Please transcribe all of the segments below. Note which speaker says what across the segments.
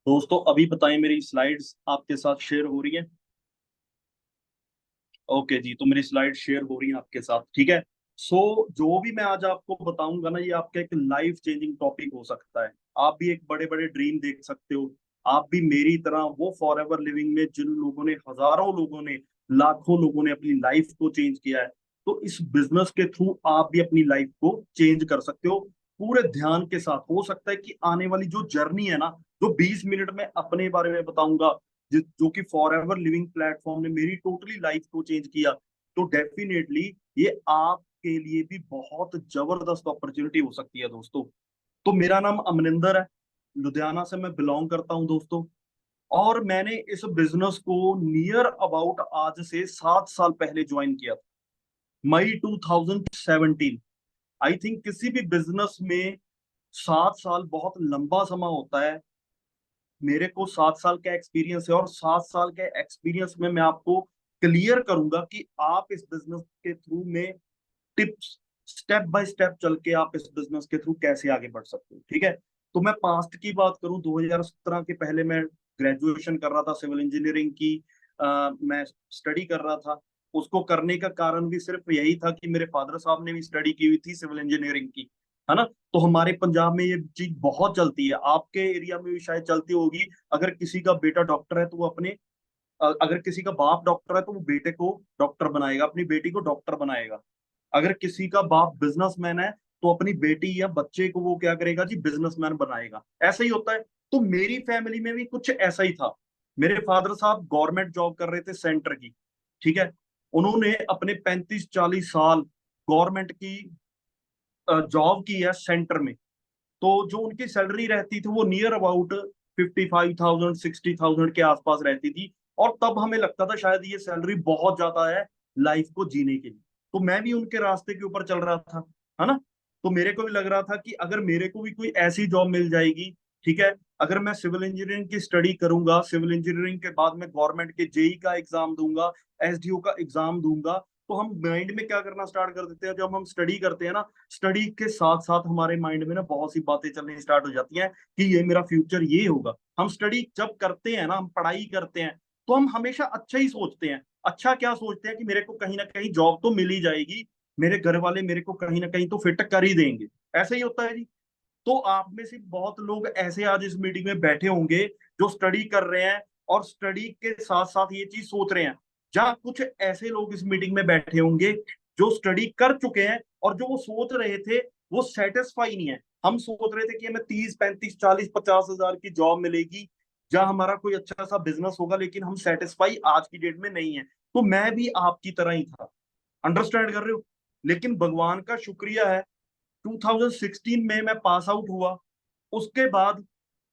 Speaker 1: दोस्तों अभी बताएं, मेरी स्लाइड्स आपके साथ शेयर हो रही है? ओके जी, तो मेरी स्लाइड शेयर हो रही है आपके साथ, ठीक है। जो भी मैं आज आपको बताऊंगा ना, ये आपका एक लाइफ चेंजिंग टॉपिक हो सकता है। आप भी एक बड़े बड़े ड्रीम देख सकते हो। आप भी मेरी तरह वो फॉर एवर लिविंग में जिन लोगों ने, हजारों लोगों ने, लाखों लोगों ने अपनी लाइफ को चेंज किया है, तो इस बिजनेस के थ्रू आप भी अपनी लाइफ को चेंज कर सकते हो। पूरे ध्यान के साथ। हो सकता है कि आने वाली जो जर्नी है ना, जो 20 मिनट में अपने बारे में बताऊंगा, जो कि फॉर एवर लिविंग प्लेटफॉर्म ने मेरी टोटली लाइफ को चेंज किया, तो डेफिनेटली ये आपके लिए भी बहुत जबरदस्त अपॉर्चुनिटी हो सकती है दोस्तों। तो मेरा नाम अमरिंदर है। लुधियाना से मैं बिलोंग करता हूं दोस्तों। और मैंने इस बिजनेस को नियर अबाउट आज से 7 साल पहले ज्वाइन किया था। मई 2017। आई थिंक किसी भी बिजनेस में 7 साल बहुत लंबा समय होता है। मेरे को 7 साल का एक्सपीरियंस है, और 7 साल के एक्सपीरियंस में मैं आपको क्लियर करूंगा कि आप इस बिजनेस के थ्रू में टिप्स, स्टेप बाय स्टेप चल के आप इस बिजनेस के थ्रू कैसे आगे बढ़ सकते हो, ठीक है। तो मैं पास्ट की बात करूं, 2017 के पहले मैं ग्रेजुएशन कर रहा था सिविल इंजीनियरिंग की। मैं स्टडी कर रहा था। उसको करने का कारण भी सिर्फ यही था कि मेरे फादर साहब ने भी स्टडी की हुई थी सिविल इंजीनियरिंग की, है ना। तो हमारे पंजाब में ये चीज बहुत चलती है, आपके एरिया में भी शायद चलती होगी। अगर किसी का बेटा डॉक्टर है तो वो अपने, अगर किसी का बाप डॉक्टर है तो वो बेटे को डॉक्टर बनाएगा, अपनी बेटी को डॉक्टर बनाएगा। अगर किसी का बाप बिजनेसमैन है तो अपनी बेटी या बच्चे को वो क्या करेगा जी, बिजनेसमैन बनाएगा। ऐसा ही होता है। तो मेरी फैमिली में भी कुछ ऐसा ही था। मेरे फादर साहब गवर्नमेंट जॉब कर रहे थे सेंटर की, ठीक है। उन्होंने अपने 35-40 साल गवर्नमेंट की जॉब की है सेंटर में। तो जो उनकी सैलरी रहती थी वो नियर अबाउट 55,000 60,000 के आसपास रहती थी। और तब हमें लगता था शायद ये सैलरी बहुत ज्यादा है लाइफ को जीने के लिए। तो मैं भी उनके रास्ते के ऊपर चल रहा था, है ना। तो मेरे को भी लग रहा था कि अगर मेरे को भी कोई ऐसी जॉब मिल जाएगी, ठीक है। अगर मैं सिविल इंजीनियरिंग की स्टडी करूंगा, सिविल इंजीनियरिंग के बाद में गवर्नमेंट के जेई का एग्जाम दूंगा, एसडीओ का एग्जाम दूंगा, तो हम माइंड में क्या करना स्टार्ट कर देते हैं, जब हम स्टडी करते हैं ना, स्टडी के साथ साथ हमारे माइंड में ना बहुत सी बातें चलनी स्टार्ट हो जाती हैं कि ये मेरा फ्यूचर ये होगा। हम स्टडी जब करते हैं ना, हम पढ़ाई करते हैं, तो हम हमेशा अच्छा ही सोचते हैं। अच्छा क्या सोचते हैं कि मेरे को कहीं ना कहीं जॉब तो मिल ही जाएगी, मेरे घर वाले मेरे को कहीं ना कहीं तो फिट कर ही देंगे। ऐसा ही होता है जी। तो आप में से बहुत लोग ऐसे आज इस मीटिंग में बैठे होंगे जो स्टडी कर रहे हैं और स्टडी के साथ साथ ये चीज सोच रहे हैं। जहाँ कुछ ऐसे लोग इस मीटिंग में बैठे होंगे जो स्टडी कर चुके हैं और जो वो सोच रहे थे वो सेटिस्फाई नहीं है। हम सोच रहे थे कि हमें 30 35 40 50 हजार की जॉब मिलेगी, जहां हमारा कोई अच्छा सा बिजनेस होगा, लेकिन हम सेटिस्फाई आज की डेट में नहीं है। तो मैं भी आपकी तरह ही था। अंडरस्टैंड कर रहे हो। लेकिन भगवान का शुक्रिया है, 2016 में मैं पास आउट हुआ। उसके बाद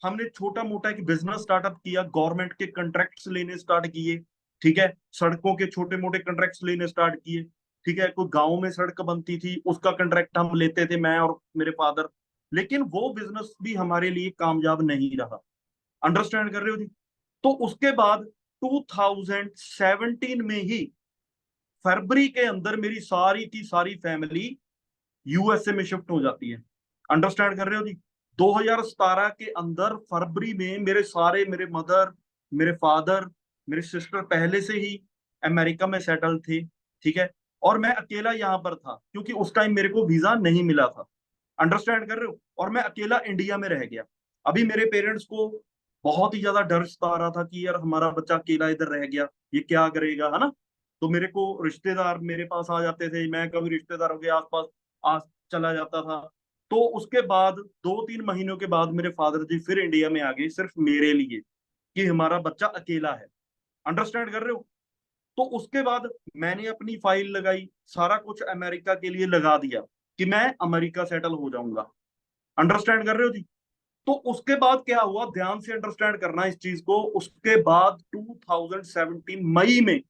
Speaker 1: हमने छोटा मोटा एक बिजनेस स्टार्टअप किया, गवर्नमेंट के कॉन्ट्रैक्ट्स लेने स्टार्ट किए, ठीक है। सड़कों के छोटे मोटे कॉन्ट्रैक्ट्स लेने स्टार्ट किए, ठीक है। कोई गांव में सड़क बनती थी, उसका कॉन्ट्रैक्ट हम लेते थे, मैं और मेरे फादर। लेकिन वो बिजनेस भी हमारे लिए कामयाब नहीं रहा। अंडरस्टैंड कर रहे हो जी। तो उसके बाद 2017 में ही फरवरी के अंदर मेरी सारी की सारी फैमिली यूएसए में शिफ्ट हो जाती है। अंडरस्टैंड कर रहे हो जी। 2017 के अंदर फरवरी में मेरे मदर, मेरे फादर, मेरे सिस्टर पहले से ही अमेरिका में सेटल थे, ठीक है। और मैं अकेला यहाँ पर था क्योंकि उस टाइम मेरे को वीजा नहीं मिला था। अंडरस्टैंड कर रहे हो। और मैं अकेला इंडिया में रह गया। अभी मेरे पेरेंट्स को बहुत ही ज्यादा डर सता रहा था कि यार हमारा बच्चा अकेला इधर रह गया, ये क्या करेगा, है ना। तो मेरे को रिश्तेदार मेरे पास आ जाते थे, मैं कभी रिश्तेदारों के आसपास आ चला जाता था। तो उसके बाद 2-3 महीनों के बाद मेरे फादर जी फिर इंडिया में आ गए, सिर्फ मेरे लिए, कि हमारा बच्चा अकेला है। अंडरस्टैंड कर रहे हो। तो उसके बाद मैंने अपनी फाइल लगाई, सारा कुछ अमेरिका के लिए लगा दिया कि मैं अमेरिका सेटल हो जाऊंगा। अंडरस्टैंड कर रहे हो जी। तो उसके बाद क्या हुआ, ध्यान से अंडरस्टैंड करना इस चीज को। उसके बाद 2017 मई में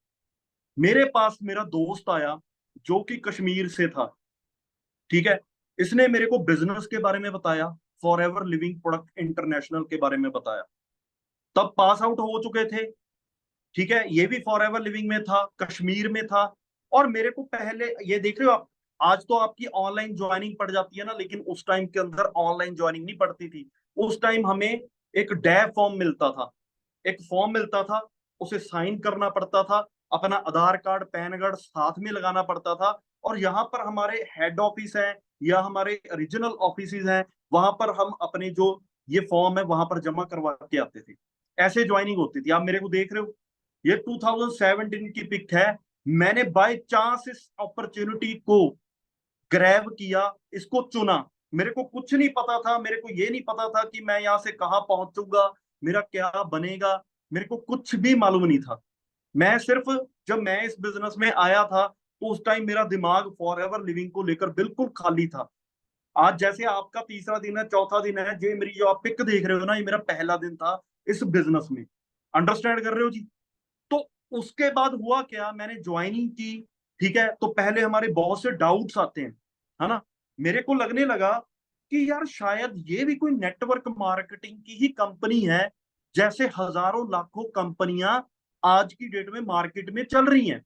Speaker 1: मेरे पास मेरा दोस्त आया जो कि कश्मीर से था, ठीक है। इसने मेरे को बिजनेस के बारे में बताया, for ever living product international के बारे में बताया। तब पास आउट हो चुके थे, ठीक है। ये भी फॉर एवर लिविंग में था, कश्मीर में था। और मेरे को पहले ये देख रहे हो आप, आज तो आपकी ऑनलाइन ज्वाइनिंग पड़ जाती है ना, लेकिन उस टाइम के अंदर ऑनलाइन ज्वाइनिंग नहीं पड़ती थी। उस टाइम हमें एक डे फॉर्म मिलता था, एक फॉर्म मिलता था, उसे साइन करना पड़ता था, अपना आधार कार्ड पैन कार्ड साथ में लगाना पड़ता था, और यहाँ पर हमारे हेड ऑफिस है या हमारे रीजनल ऑफिसेज हैं, वहां पर हम अपने जो ये फॉर्म है वहां पर जमा करवा के आते थे। ऐसे ज्वाइनिंग होती थी। आप मेरे को देख रहे हो, ये 2017 की पिक है। मैंने बाय चांस इस अपॉर्चुनिटी को ग्रैब किया, इसको चुना। मेरे को कुछ नहीं पता था, मेरे को ये नहीं पता था कि मैं यहाँ से कहाँ पहुंचूंगा, मेरा क्या बनेगा, मेरे को कुछ भी मालूम नहीं था। मैं सिर्फ, जब मैं इस बिजनेस में आया था तो उस टाइम मेरा दिमाग फॉर एवर लिविंग को लेकर बिल्कुल खाली था। आज जैसे आपका तीसरा दिन है, चौथा दिन है, जो मेरी जो आप पिक देख रहे हो ना, ये मेरा पहला दिन था इस बिजनेस में। अंडरस्टैंड कर रहे हो जी? तो उसके बाद हुआ क्या, मैंने ज्वाइनिंग की। ठीक है, तो पहले हमारे बहुत से डाउट्स आते हैं, है ना। मेरे को लगने लगा कि यार शायद ये भी कोई नेटवर्क मार्केटिंग की ही कंपनी है, जैसे हजारों लाखों कंपनियां आज की डेट में मार्केट में चल रही हैं।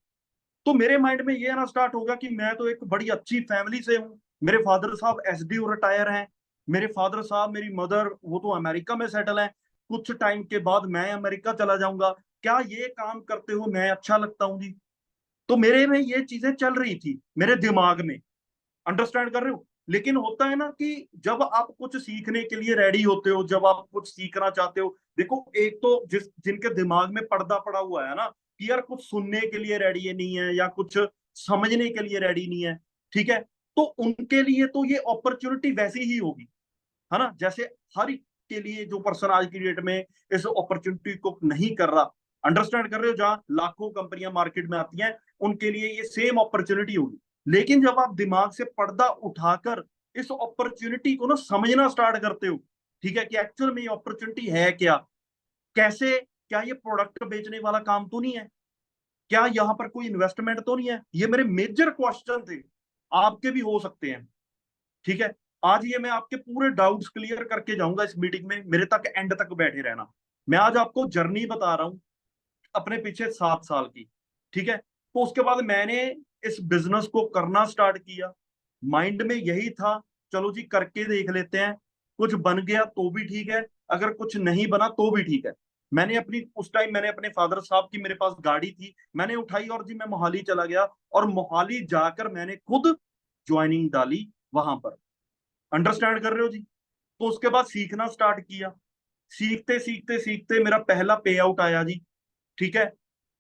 Speaker 1: तो मेरे माइंड में ये ना स्टार्ट होगा कि मैं तो एक बड़ी अच्छी फैमिली से हूँ, मेरे फादर साहब एसडीओ रिटायर हैं, मेरे फादर साहब, मेरी मदर वो तो अमेरिका में सेटल है, कुछ टाइम के बाद मैं अमेरिका चला जाऊंगा, क्या ये काम करते हो मैं अच्छा लगता हूँ जी? तो मेरे में ये चीजें चल रही थी मेरे दिमाग में। अंडरस्टैंड कर रहे हो? लेकिन होता है ना कि जब आप कुछ सीखने के लिए रेडी होते हो, जब आप कुछ सीखना चाहते हो, देखो एक तो जिनके दिमाग में पर्दा पड़ा हुआ है ना कि यार कुछ सुनने के लिए रेडी नहीं है या कुछ समझने के लिए रेडी नहीं है, ठीक है, तो उनके लिए तो ये अपॉर्चुनिटी वैसी ही होगी, है ना। जैसे हर एक के लिए जो पर्सन आज की डेट में इस अपॉर्चुनिटी को नहीं कर रहा, अंडरस्टैंड कर रहे हो, जहां लाखों कंपनियां मार्केट में आती हैं, उनके लिए ये सेम अपॉर्चुनिटी होगी। लेकिन जब आप दिमाग से पर्दा उठाकर इस अपॉर्चुनिटी को ना समझना स्टार्ट करते हो, ठीक है, कि एक्चुअल में ये अपॉर्चुनिटी है क्या, कैसे, क्या ये प्रोडक्ट बेचने वाला काम तो नहीं है, क्या यहाँ पर कोई इन्वेस्टमेंट तो नहीं है, ये मेरे मेजर क्वेश्चन थे, आपके भी हो सकते हैं। ठीक है, आज ये मैं आपके पूरे डाउट्स क्लियर करके जाऊंगा इस मीटिंग में, मेरे तक एंड तक बैठे रहना। मैं आज आपको जर्नी बता रहा हूं अपने पीछे 7 साल की। ठीक है, तो उसके बाद मैंने इस बिजनेस को करना स्टार्ट किया। माइंड में यही था, चलो जी करके देख लेते हैं, कुछ बन गया तो भी ठीक है, अगर कुछ नहीं बना तो भी ठीक है। मैंने अपनी, उस टाइम मैंने अपने फादर साहब की, मेरे पास गाड़ी थी, मैंने उठाई और जी मैं मोहाली चला गया, और मोहाली जाकर मैंने खुद ज्वाइनिंग डाली वहां पर। अंडरस्टैंड कर रहे हो जी? तो उसके बाद सीखना स्टार्ट किया। सीखते सीखते सीखते मेरा पहला पे आउट आया जी। ठीक है,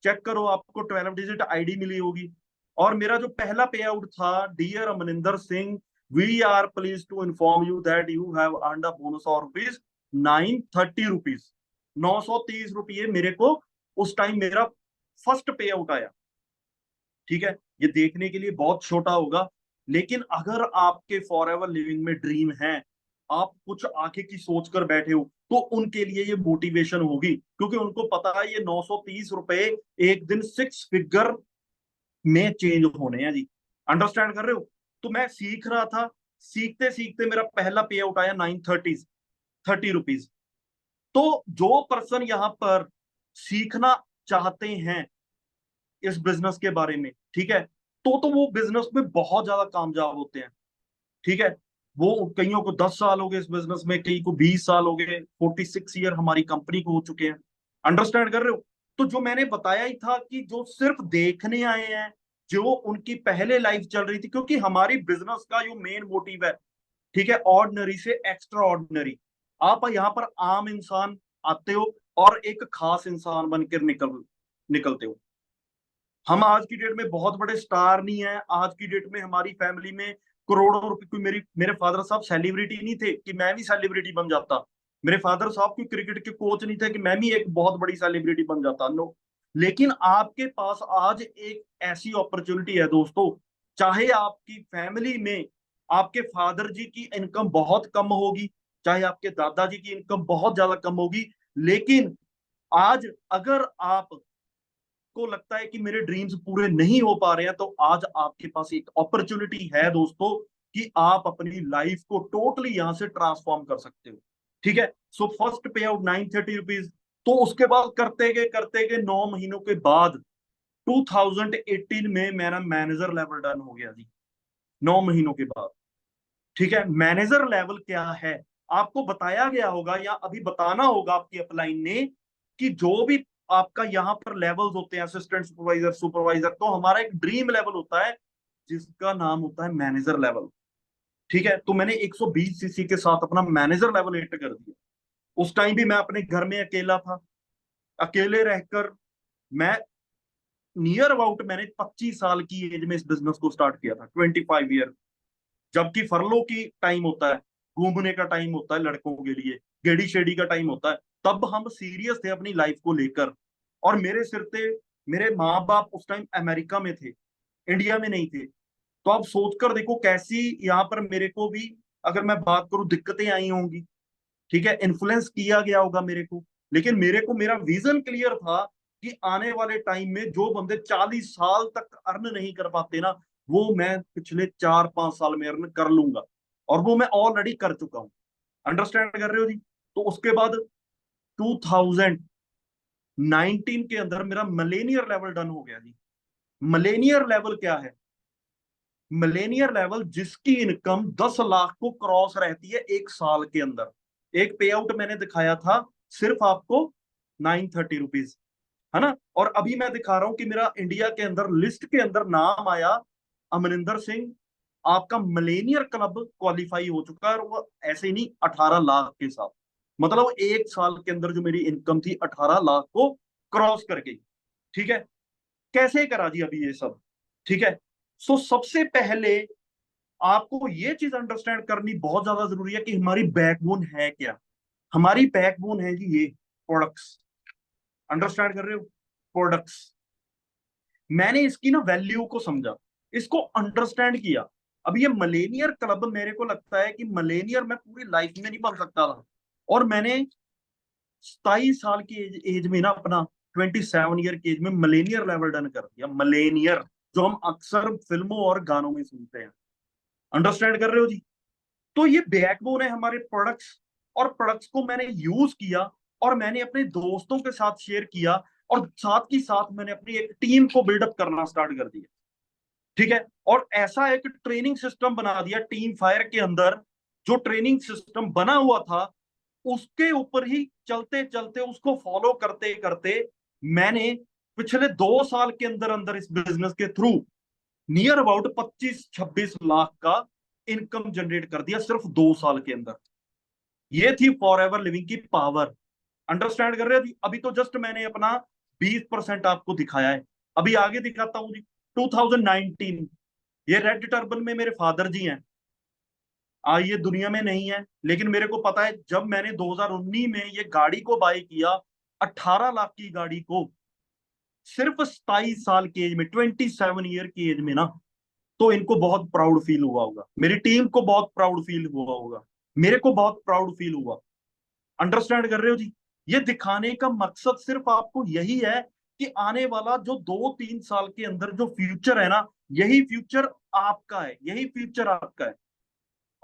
Speaker 1: चेक करो, आपको 12 डिजिट आईडी मिली होगी। और मेरा जो पहला पे आउट था, dear Amninder Singh, we are please to inform you that you have earned a bonus of rupees 930 rupees. 930 रुपये मेरे को उस टाइम मेरा फर्स्ट पे आउट आया। ठीक है, ये देखने के लिए बहुत छोटा होगा, लेकिन अगर आपके फॉर एवर लिविंग में ड्रीम है, आप कुछ आगे की सोच कर बैठे हो, तो उनके लिए ये मोटिवेशन होगी, क्योंकि उनको पता है ये 930 रुपए एक दिन 6 फिगर में चेंज होने हैं जी। अंडरस्टैंड कर रहे हो? तो मैं सीख रहा था, सीखते सीखते मेरा पहला पे आउट आया 930 रुपीज। तो जो पर्सन यहाँ पर सीखना चाहते हैं इस बिजनेस के बारे में, ठीक है, तो वो बिजनेस में बहुत ज्यादा कामयाब होते हैं। ठीक है, वो कईयों को 10 साल हो गए इस बिजनेस में, कई को 20 साल हो गए, 46 ईयर हमारी कंपनी को हो चुके हैं। अंडरस्टैंड कर रहे हो? तो जो मैंने बताया ही था कि जो सिर्फ देखने आए हैं, जो उनकी पहले लाइफ चल रही थी, क्योंकि हमारी बिजनेस का जो मेन मोटिव है, ठीक है, ऑर्डिनरी से एक्स्ट्रा ऑर्डिनरी। आप यहाँ पर आम इंसान आते हो और एक खास इंसान बनकर निकलते हो। हम आज की डेट में बहुत बड़े स्टार नहीं है, आज की डेट में हमारी फैमिली में करोड़ों रुपए, कोई मेरे फादर साहब सेलिब्रिटी नहीं थे कि मैं भी सेलिब्रिटी बन जाता। मेरे फादर साहब कोई क्रिकेट के कोच नहीं थे कि मैं भी एक बहुत बड़ी सेलिब्रिटी बन जाता, नो। लेकिन आपके पास आज एक ऐसी अपॉर्चुनिटी है दोस्तों, चाहे आपकी फैमिली में आपके फादर जी की इनकम बहुत कम होगी, चाहे आपके दादाजी की इनकम बहुत ज्यादा कम होगी, लेकिन आज अगर आप को लगता है कि मेरे ड्रीम्स पूरे नहीं हो पा रहे हैं, तो आज आपके पास एक अपॉर्चुनिटी है दोस्तों कि आप अपनी लाइफ को टोटली यहां से ट्रांसफॉर्म कर सकते हो। ठीक है, सो फर्स्ट पे आउट 930 रुपीज। तो उसके बाद करते गए 9 महीनों के बाद 2018 में मेरा मैनेजर लेवल डन हो गया जी। 9 महीनों के बाद। ठीक है, मैनेजर लेवल क्या है, आपको बताया गया होगा या अभी बताना होगा आपकी अपलाइन ने कि जो भी आपका यहाँ पर लेवल्स होते हैं, असिस्टेंट सुपरवाइजर, सुपरवाइजर, तो हमारा एक ड्रीम लेवल होता है जिसका नाम होता है मैनेजर लेवल। ठीक है, तो मैंने 120 सीसी के साथ अपना मैनेजर लेवल हिट कर दिया। उस टाइम भी मैं अपने घर में अकेला था। अकेले रहकर मैं नियर अबाउट मैंने 25 साल की एज में इस बिजनेस को स्टार्ट किया था, 25 ईयर। जबकि फरलो की टाइम होता है, घूमने का टाइम होता है लड़कों के लिए, गेड़ी शेड़ी का टाइम होता है, तब हम सीरियस थे अपनी लाइफ को लेकर। और मेरे सिर पे मेरे माँ बाप उस टाइम अमेरिका में थे, इंडिया में नहीं थे। तो आप सोचकर देखो कैसी यहाँ पर मेरे को भी, अगर मैं बात करूं, दिक्कतें आई होंगी। ठीक है, इन्फ्लुएंस किया गया होगा मेरे को, लेकिन मेरे को मेरा विजन क्लियर था कि आने वाले टाइम में जो बंदे 40 साल तक अर्न नहीं कर पाते ना, वो मैं पिछले 4-5 साल में अर्न कर लूंगा। और वो मैं ऑलरेडी कर चुका हूं। अंडरस्टैंड कर रहे हो जी? तो उसके बाद 2019 के अंदर मेरा मिलेनियर लेवल डन हो गया जी। मिलेनियर लेवल क्या है? मिलेनियर लेवल जिसकी इनकम 10 लाख को क्रॉस रहती है एक साल के अंदर। एक पे आउट मैंने दिखाया था सिर्फ आपको 930 रुपीज, है ना? और अभी मैं दिखा रहा हूं कि मेरा इंडिया के अंदर लिस्ट के अंदर नाम आया, अमरिंदर सिंह आपका मिलेनियर क्लब क्वालिफाई हो चुका है, और वो ऐसे ही नहीं, 18 लाख के साथ। मतलब एक साल के अंदर जो मेरी इनकम थी 18 लाख को क्रॉस कर गई। ठीक है, कैसे करा जी अभी ये सब? ठीक है, सो सबसे पहले आपको ये चीज अंडरस्टैंड करनी बहुत ज्यादा जरूरी है कि हमारी बैकबोन है क्या। हमारी बैकबोन है जी ये प्रोडक्ट्स। अंडरस्टैंड कर रहे हो? प्रोडक्ट्स। मैंने इसकी ना वैल्यू को समझा, इसको अंडरस्टैंड किया। अब ये मलेनियर क्लब, मेरे को लगता है कि मलेनियर मैं पूरी लाइफ में नहीं बन सकता था। और मैंने 27 साल की एज में ना अपना 27 ईयर की एज में मलेनियर लेवल डन कर दिया। मलेनियर जो हम अक्सर फिल्मों और गानों में सुनते हैं। अंडरस्टैंड कर रहे हो जी? तो ये बैकबोन है हमारे प्रोडक्ट्स। और प्रोडक्ट्स को मैंने यूज किया, और मैंने अपने दोस्तों के साथ शेयर किया, और साथ ही साथ मैंने अपनी एक टीम को बिल्डअप करना स्टार्ट कर दिया। ठीक है, और ऐसा एक ट्रेनिंग सिस्टम बना दिया टीम फायर के अंदर। जो ट्रेनिंग सिस्टम बना हुआ था उसके ऊपर ही चलते चलते, उसको फॉलो करते करते, मैंने पिछले 2 साल के अंदर अंदर इस बिजनेस के थ्रू नियर अबाउट 25-26 लाख का इनकम जनरेट कर दिया सिर्फ 2 साल के अंदर। ये थी फॉर एवर लिविंग की पावर। अंडरस्टैंड कर रहे हो? अभी तो जस्ट मैंने अपना 20% आपको दिखाया है। अभी आगे दिखाता हूँ जी। 2019, ये रेड टर्बन में मेरे फादर जी हैं। ये दुनिया में नहीं है, लेकिन मेरे को पता है जब मैंने 2019 में ये गाड़ी को बाय किया, 18 लाख की गाड़ी को, सिर्फ 27 साल की एज में, 27 ईयर की एज में ना, तो इनको बहुत प्राउड फील हुआ होगा, मेरी टीम को बहुत प्राउड फील हुआ होगा, मेरे को बहुत प्राउड फील हुआ। अंडरस्टैंड कर रहे हो जी? ये दिखाने का मकसद सिर्फ आपको यही है कि आने वाला जो 2-3 साल के अंदर जो फ्यूचर है ना, यही फ्यूचर आपका है, यही फ्यूचर आपका है।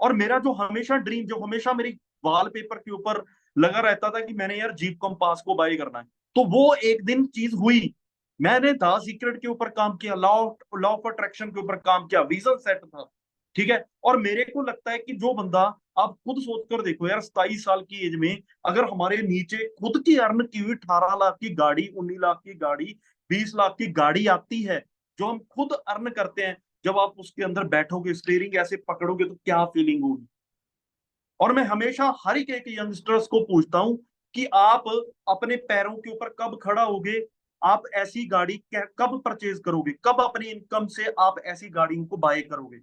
Speaker 1: और मेरा जो हमेशा ड्रीम, जो हमेशा मेरी वॉलपेपर के ऊपर लगा रहता था कि मैंने यार जीप कंपास को बाय करना है, तो वो एक दिन चीज हुई। मैंने द सीक्रेट के ऊपर काम किया, लॉ लॉ ऑफ अट्रैक्शन के ऊपर काम किया, विजन सेट था। ठीक है, और मेरे को लगता है कि जो बंदा, आप खुद सोच कर देखो यार, 27 साल की एज में अगर हमारे नीचे खुद की अर्न की हुई 18 लाख की गाड़ी, 19 लाख की गाड़ी, 20 लाख की गाड़ी आती है, जो हम खुद अर्न करते हैं, जब आप उसके अंदर बैठोगे, स्टीयरिंग ऐसे पकड़ोगे, तो क्या फीलिंग होगी? और मैं हमेशा हर एक यंगस्टर्स को पूछता हूं कि आप अपने पैरों के ऊपर कब खड़ा होगे, आप ऐसी गाड़ी कब परचेज करोगे, कब अपनी इनकम से आप ऐसी गाड़ी को बाय करोगे?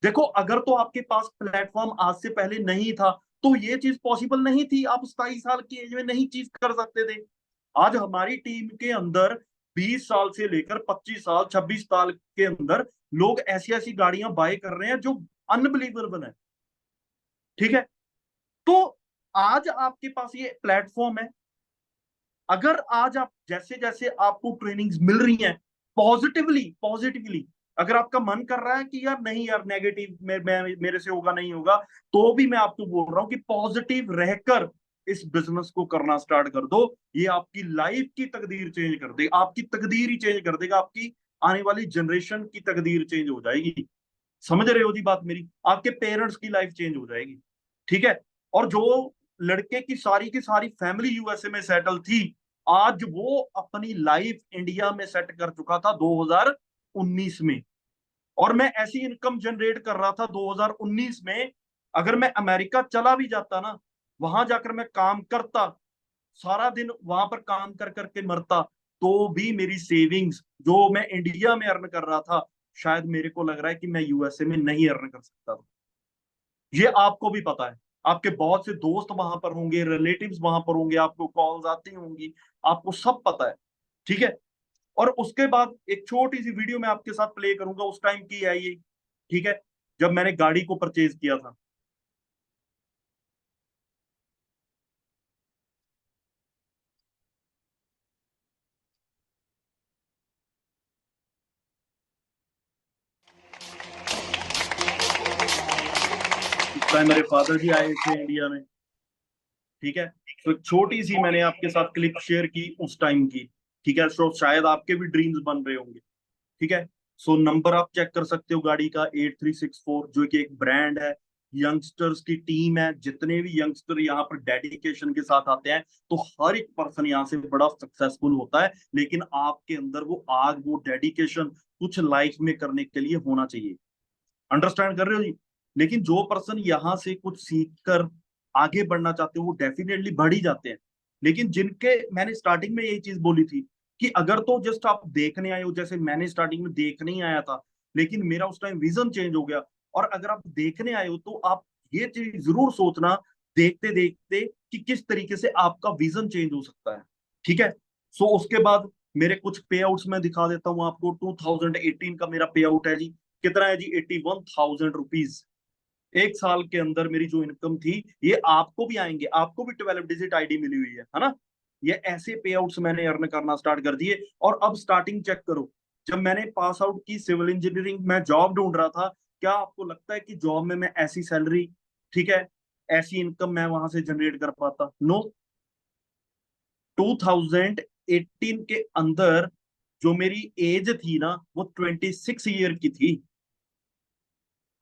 Speaker 1: देखो, अगर तो आपके पास प्लेटफॉर्म आज से पहले नहीं था, तो ये चीज पॉसिबल नहीं थी, आप 27 साल की एज में नहीं चीज कर सकते थे। आज हमारी टीम के अंदर 20 साल से लेकर 25 साल, 26 साल के अंदर लोग ऐसी ऐसी गाड़ियां बाय कर रहे हैं जो अनबिलीवेबल है। ठीक है, तो आज आपके पास ये प्लेटफॉर्म है। अगर आज आप जैसे जैसे आपको ट्रेनिंग्स मिल रही हैं, पॉजिटिवली पॉजिटिवली, अगर आपका मन कर रहा है कि यार नहीं यार, नेगेटिव मेरे से होगा नहीं होगा, तो भी मैं आपको बोल रहा हूं कि पॉजिटिव रहकर इस बिजनेस को करना स्टार्ट कर दो। ये आपकी लाइफ की तकदीर चेंज कर देगा, आपकी तकदीर ही चेंज कर देगा, आपकी आने वाली जनरेशन की तकदीर चेंज हो जाएगी। समझ रहे हो जी बात मेरी? आपके पेरेंट्स की लाइफ चेंज हो जाएगी। ठीक है, और जो लड़के की सारी फैमिली यूएसए में सेटल थी, आज वो अपनी लाइफ इंडिया में सेट कर चुका था 2019 में। और मैं ऐसी इनकम जनरेट कर रहा था 2019 में। अगर मैं अमेरिका चला भी जाता ना, वहां जाकर मैं काम करता, सारा दिन वहां पर काम कर करके मरता, तो भी मेरी सेविंग्स जो मैं इंडिया में अर्न कर रहा था, शायद मेरे को लग रहा है कि मैं यूएसए में नहीं अर्न कर सकता था। ये आपको भी पता है, आपके बहुत से दोस्त वहां पर होंगे, रिलेटिव्स वहां पर होंगे, आपको कॉल्स आती होंगी, आपको सब पता है। ठीक है। और उसके बाद एक छोटी सी वीडियो मैं आपके साथ प्ले करूंगा, उस टाइम की है ये। ठीक है। जब मैंने गाड़ी को परचेज किया था। उस टाइम मेरे फादर जी आए थे इंडिया में। ठीक है। तो छोटी सी मैंने आपके साथ क्लिप शेयर की उस टाइम की। ठीक है। सो शायद आपके भी ड्रीम्स बन रहे होंगे। ठीक है। सो नंबर आप चेक कर सकते हो गाड़ी का 8364, जो कि एक ब्रांड है। यंगस्टर्स की टीम है, जितने भी यंगस्टर यहाँ पर डेडिकेशन के साथ आते हैं, तो हर एक पर्सन यहाँ से बड़ा सक्सेसफुल होता है। लेकिन आपके अंदर वो आग, वो डेडिकेशन कुछ लाइफ में करने के लिए होना चाहिए। अंडरस्टैंड कर रहे हो जी। लेकिन जो पर्सन यहाँ से कुछ सीख कर आगे बढ़ना चाहते हो, वो डेफिनेटली बढ़ ही जाते हैं। लेकिन जिनके, मैंने स्टार्टिंग में यही चीज बोली थी कि अगर तो जस्ट आप देखने आए हो, जैसे मैंने स्टार्टिंग में देखने ही आया था, लेकिन मेरा उस टाइम विजन चेंज हो गया। और अगर आप देखने आए हो तो आप ये चीज जरूर सोचना, देखते देखते, कि किस तरीके से आपका विजन चेंज हो सकता है। ठीक है। सो उसके बाद मेरे कुछ पे आउट्स मैं दिखा देता हूँ आपको। 2018 का मेरा पे आउट है जी, कितना है जी, 81,000 रुपीज। एक साल के अंदर मेरी जो इनकम थी, ये आपको भी आएंगे, आपको भी 12 डिजिट आईडी मिली हुई है ना। ये ऐसे पे आउट्स मैंने अर्न करना स्टार्ट कर दिए। और अब स्टार्टिंग चेक करो, जब मैंने पास आउट की सिविल इंजीनियरिंग, मैं जॉब ढूंढ रहा था। क्या आपको लगता है कि जॉब में मैं ऐसी सैलरी, ठीक है, ऐसी इनकम मैं वहां से जनरेट कर पाता? नो। 2018 के अंदर जो मेरी एज थी ना, वो 26 ईयर की थी।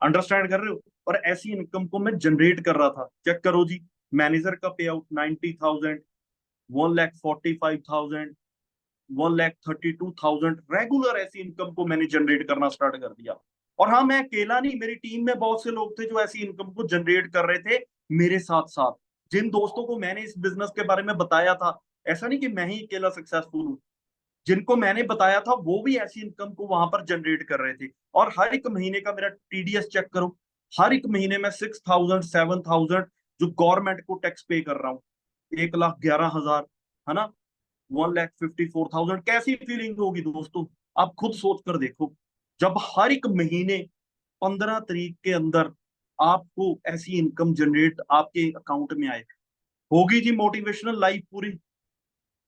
Speaker 1: अंडरस्टैंड कर रहे हो? और ऐसी इनकम को मैं जनरेट कर रहा था। चेक करो जी, मैनेजर का पे आउट 90,000, 1,45,000, 1,32,000, रेगुलर ऐसी इनकम को मैंने जनरेट करना स्टार्ट कर दिया। और हाँ, मैं अकेला नहीं, मेरी टीम में बहुत से लोग थे जो ऐसी इनकम को जनरेट कर रहे थे मेरे साथ साथ। जिन दोस्तों को मैंने इस बिजनेस के बारे में बताया था, ऐसा नहीं कि मैं ही अकेला सक्सेसफुल हूँ, जिनको मैंने बताया था वो भी ऐसी इनकम को वहां पर जनरेट कर रहे थे। और हर एक महीने का मेरा टीडीएस चेक करो, हर एक महीने में 6,000 7,000 जो गवर्नमेंट को टैक्स पे कर रहा हूँ। 1,11,000, है ना। 1,54,000, कैसी फीलिंग होगी दोस्तों? आप खुद सोच कर देखो, जब हर एक महीने 15 तारीख के अंदर आपको ऐसी इनकम जनरेट आपके अकाउंट में आए। होगी जी मोटिवेशनल लाइफ पूरी,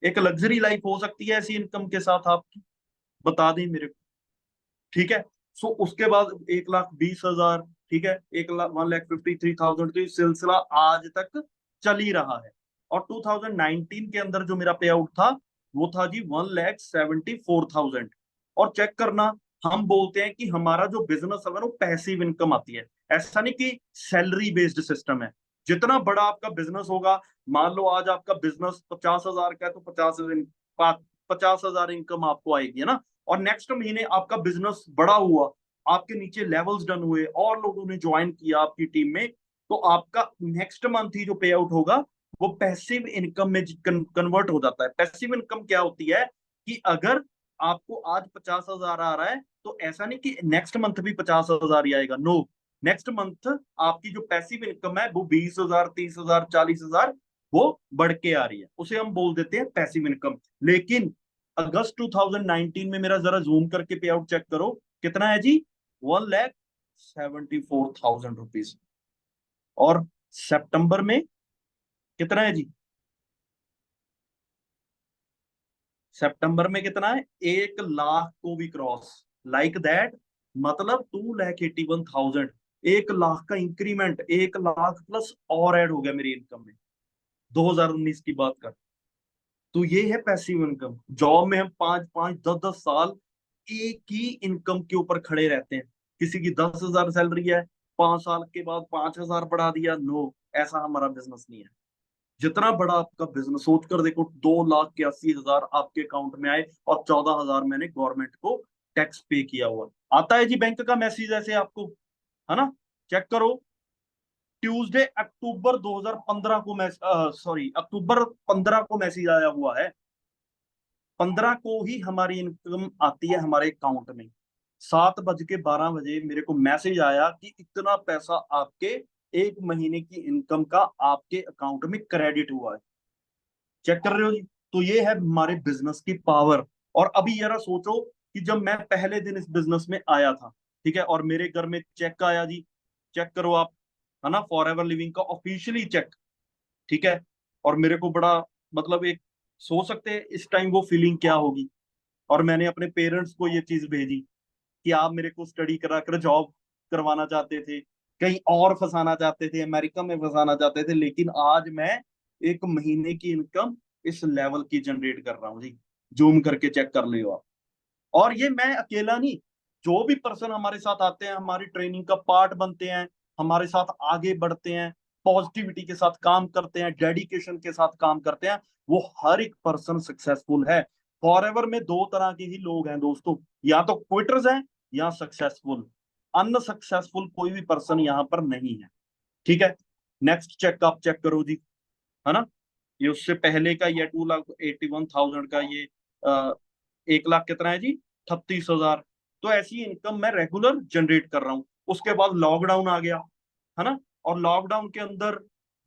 Speaker 1: एक लग्जरी लाइफ हो सकती है ऐसी इनकम के साथ आपकी। बता दें मेरे को। ठीक है। सो उसके बाद 1,20,000, ठीक है, 1,53,000, तो ये सिलसिला आज तक चल ही रहा है। और 2019 के अंदर जो मेरा पे आउट था, वो था जी 1,74,000। और चेक करना, हम बोलते हैं कि हमारा जो बिजनेस है वो पैसिव इनकम आती है। ऐसा नहीं कि सैलरी बेस्ड सिस्टम है। जितना बड़ा आपका बिजनेस होगा, मान लो आज आपका बिजनेस 50,000 का है, तो 50,000 इनकम आपको आएगी, है ना। और नेक्स्ट महीने आपका बिजनेस बड़ा हुआ, आपके नीचे लेवल्स डन हुए और लोगों ने ज्वाइन किया आपकी टीम में, तो आपका नेक्स्ट मंथ ही जो पे आउट होगा, वो पैसिव इनकम में कन्वर्ट हो जाता है। पैसिव इनकम क्या होती है कि अगर आपको आज 50,000 आ रहा है, तो ऐसा नहीं कि नेक्स्ट मंथ भी 50,000 ही आएगा। नो, नेक्स्ट मंथ आपकी जो पैसिव इनकम है वो 20,000, 30,000, 40,000 वो बढ़ के आ रही है, उसे हम बोल देते हैं पैसिव इनकम। लेकिन अगस्त 2019 में मेरा जरा जूम करके पे आउट चेक करो, कितना है जी, 1,74,000 रुपीज। और सितंबर में कितना है जी, सितंबर में कितना है, 1 लाख को भी क्रॉस, लाइक दैट। मतलब 2,81,000, 1 लाख का इंक्रीमेंट, 1 लाख प्लस और ऐड हो गया मेरी इनकम में, 2019 की बात कर। तो ये है पैसिव इनकम। जॉब में हम 5-5 10-10 साल एक ही इनकम के ऊपर खड़े रहते हैं। किसी की 10,000 सैलरी है, 5 साल के बाद 5,000 बढ़ा दिया। नो, ऐसा हमारा बिजनेस नहीं है। जितना बड़ा आपका बिजनेस, सोच कर देखो, 2,81,000 आपके अकाउंट में आए और 14,000 मैंने गवर्नमेंट को टैक्स पे किया हुआ। आता है जी बैंक का मैसेज ऐसे आपको, है ना? चेक करो, ट्यूसडे अक्टूबर 2015 को सॉरी अक्टूबर 15 को मैसेज आया हुआ है। 15 को ही हमारी इनकम आती है हमारे अकाउंट में। 7:12 मेरे को मैसेज आया कि इतना पैसा आपके एक महीने की इनकम का आपके अकाउंट में क्रेडिट हुआ है। चेक कर रहे हो जी? तो ये है हमारे बिजनेस की पावर। और अभी जरा सोचो कि जब मैं पहले दिन इस बिजनेस में आया था, ठीक है, और मेरे घर में चेक आया जी, चेक करो आप, है ना, फॉर एवर लिविंग का ऑफिशियली चेक, ठीक है, और मेरे को बड़ा, मतलब एक, सोच सकते हैं इस टाइम वो फीलिंग क्या होगी। और मैंने अपने पेरेंट्स को ये चीज भेजी कि आप मेरे को स्टडी करा कर जॉब करवाना चाहते थे, कहीं और फंसाना चाहते थे, अमेरिका में फंसाना चाहते थे, लेकिन आज मैं एक महीने की इनकम इस लेवल की जनरेट कर रहा हूँ जी। जूम करके चेक कर लियो आप। और ये मैं अकेला नहीं, जो भी पर्सन हमारे साथ आते हैं, हमारी ट्रेनिंग का पार्ट बनते हैं, हमारे साथ आगे बढ़ते हैं, पॉजिटिविटी के साथ काम करते हैं, डेडिकेशन के साथ काम करते हैं, वो हर एक पर्सन सक्सेसफुल है। फॉरएवर में दो तरह के ही लोग हैं दोस्तों, या तो क्विटर्स हैं या सक्सेसफुल। अनसक्सेसफुल कोई भी पर्सन यहाँ पर नहीं है, ठीक है। नेक्स्ट चेक आप चेक करो जी, है ना? ये उससे पहले का, ये 2,81,000 का, ये 1 लाख कितना है जी? 36,000। तो ऐसी इनकम मैं रेगुलर जनरेट कर रहा हूँ। उसके बाद लॉकडाउन आ गया, है ना? और लॉकडाउन के अंदर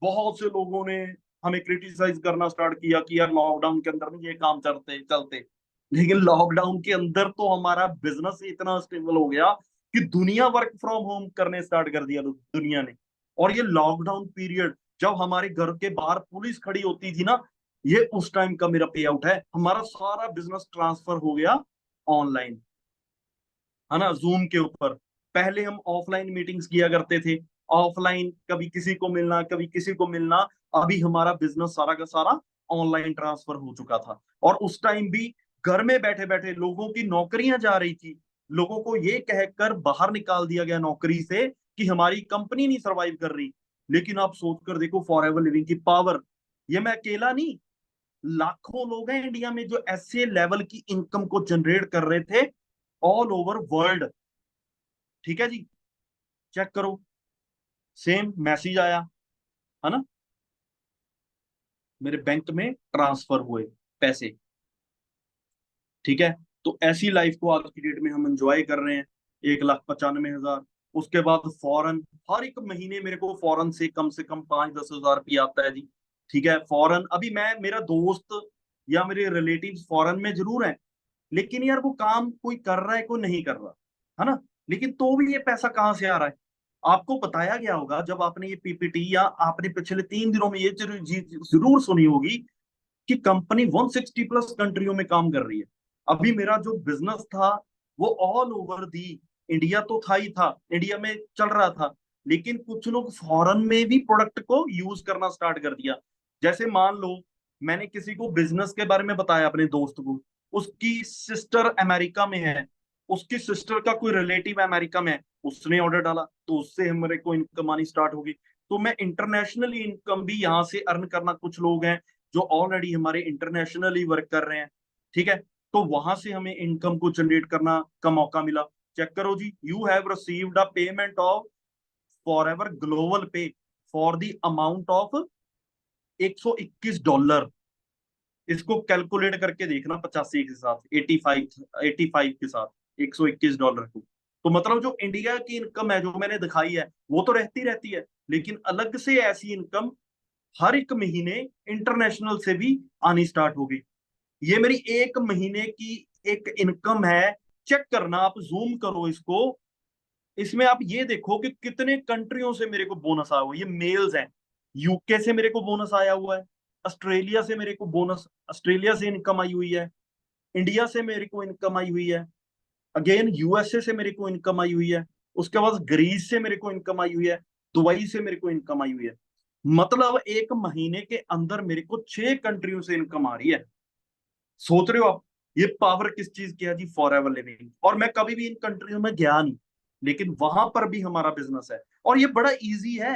Speaker 1: बहुत से लोगों ने हमें क्रिटिसाइज करना स्टार्ट किया कि यार लॉकडाउन के अंदर नहीं ये काम चलते चलते। लेकिन लॉकडाउन के अंदर तो हमारा बिजनेस इतना स्टेबल हो गया कि दुनिया वर्क फ्रॉम होम करने स्टार्ट कर दिया दुनिया ने। और ये लॉकडाउन पीरियड, जब हमारे घर के बाहर पुलिस खड़ी होती थी ना, ये उस टाइम का मेरा पे आउट है। हमारा सारा बिजनेस ट्रांसफर हो गया ऑनलाइन, है ना, जूम के ऊपर। पहले हम ऑफलाइन मीटिंग्स किया करते थे, ऑफलाइन कभी किसी को मिलना, कभी किसी को मिलना। अभी हमारा बिजनेस सारा का सारा ऑनलाइन ट्रांसफर हो चुका था। और उस टाइम भी घर में बैठे बैठे लोगों की नौकरियां जा रही थी। लोगों को ये कहकर बाहर निकाल दिया गया नौकरी से कि हमारी कंपनी नहीं सरवाइव कर रही। लेकिन आप सोचकर देखो फॉर एवर लिविंग की पावर। ये मैं अकेला नहीं, लाखों लोग हैं इंडिया में जो ऐसे लेवल की इनकम को जनरेट कर रहे थे ऑल ओवर वर्ल्ड, ठीक है जी। चेक करो, सेम मैसेज आया, है ना, मेरे बैंक में ट्रांसफर हुए पैसे, ठीक है। तो ऐसी लाइफ को आज की डेट में हम एंजॉय कर रहे हैं। 1,95,000। उसके बाद फॉरेन, हर एक महीने मेरे को फॉरेन से कम 5-10 हजार रुपया आता है जी, ठीक है। फॉरेन, अभी मैं, मेरा दोस्त या मेरे रिलेटिव्स फॉरेन में जरूर हैं, लेकिन यार वो काम कोई कर रहा है, कोई नहीं कर रहा, है ना? लेकिन तो भी ये पैसा कहाँ से आ रहा है? आपको बताया गया होगा जब आपने ये पीपीटी, या आपने पिछले 3 दिनों में ये जरूर सुनी होगी कि कंपनी 160 प्लस कंट्रियों में काम कर रही है। अभी मेरा जो बिजनेस था वो ऑल ओवर दी इंडिया तो था ही था, इंडिया में चल रहा था, लेकिन कुछ लोग फॉरेन में भी प्रोडक्ट को यूज करना स्टार्ट कर दिया। जैसे मान लो, मैंने किसी को बिजनेस के बारे में बताया अपने दोस्त को, उसकी सिस्टर अमेरिका में है, उसकी सिस्टर का कोई रिलेटिव अमेरिका में है, उसने ऑर्डर डाला तो उससे हमारे को इनकम आनी स्टार्ट होगी। तो मैं इंटरनेशनली इनकम भी यहाँ से अर्न करना, कुछ लोग हैं जो ऑलरेडी हमारे इंटरनेशनली वर्क कर रहे हैं, ठीक है, तो वहां से हमें इनकम को जनरेट करना का मौका मिला। चेक करो जी, you have received a payment of Forever Global Pay for the amount of $121। इसको कैलकुलेट करके देखना 85 के साथ, 85 के साथ $121 को। तो मतलब जो इंडिया की इनकम है जो मैंने दिखाई है वो तो रहती रहती है, लेकिन अलग से ऐसी इनकम हर एक महीने इंटरनेशनल से भी आनी स्टार्ट होगी। ये मेरी एक महीने की एक इनकम है। चेक करना, आप जूम करो इसको, इसमें आप ये देखो कि कितने कंट्रियों से मेरे को बोनस आया हुआ है। ये मेल्स हैं, यूके से मेरे को बोनस आया हुआ है, ऑस्ट्रेलिया से मेरे को बोनस, ऑस्ट्रेलिया से इनकम आई हुई है, इंडिया से मेरे को इनकम आई हुई है, अगेन यूएसए से मेरे को इनकम आई हुई है, उसके बाद ग्रीस से मेरे को इनकम आई हुई है, दुबई से मेरे को इनकम आई हुई है। मतलब एक महीने के अंदर मेरे को 6 कंट्रियों से इनकम आ रही है। सोच रहे हो आप ये पावर किस चीज की है जी? For ever living. और मैं कभी भी इन कंट्रियों में गया नहीं, लेकिन वहां पर भी हमारा बिजनेस है। और ये बड़ा इजी है,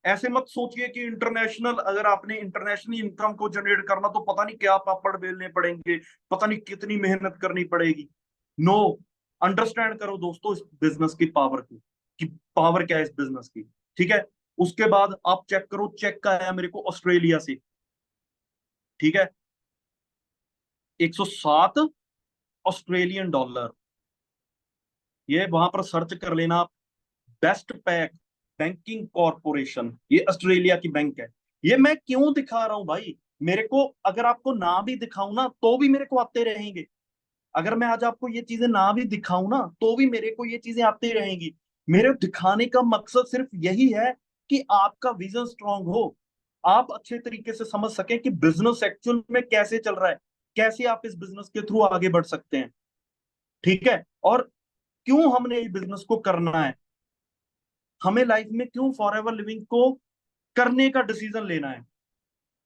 Speaker 1: ऐसे मत सोचिए कि इंटरनेशनल, अगर आपने इंटरनेशनल इनकम को जनरेट करना तो पता नहीं क्या पापड़ बेलने पड़ेंगे, पता नहीं कितनी मेहनत करनी पड़ेगी। नो, अंडरस्टैंड करो दोस्तों इस बिजनेस की पावर को, कि पावर क्या है इस बिजनेस की। ठीक है। उसके बाद आप चेक करो, चेक का आया मेरे को ऑस्ट्रेलिया से। ठीक है। 107 ऑस्ट्रेलियन डॉलर। ये वहां पर सर्च कर लेना आप, बेस्ट पैक बैंकिंग कॉरपोरेशन, ये ऑस्ट्रेलिया की बैंक है। ये मैं क्यों दिखा रहा हूं भाई, मेरे को अगर आपको ना भी दिखाऊं ना तो भी मेरे को आते रहेंगे। अगर मैं आज आपको ये चीजें ना भी दिखाऊं ना तो भी मेरे को ये चीजें आती रहेंगी। मेरे दिखाने का मकसद सिर्फ यही है कि आपका विजन स्ट्रांग हो, आप अच्छे तरीके से समझ सकें कि बिजनेस एक्चुअल में कैसे चल रहा है, कैसे आप इस बिजनेस के थ्रू आगे बढ़ सकते हैं। ठीक है। और क्यों हमने इस बिजनेस को करना है, हमें लाइफ में क्यों फॉर एवर लिविंग को करने का डिसीजन लेना है।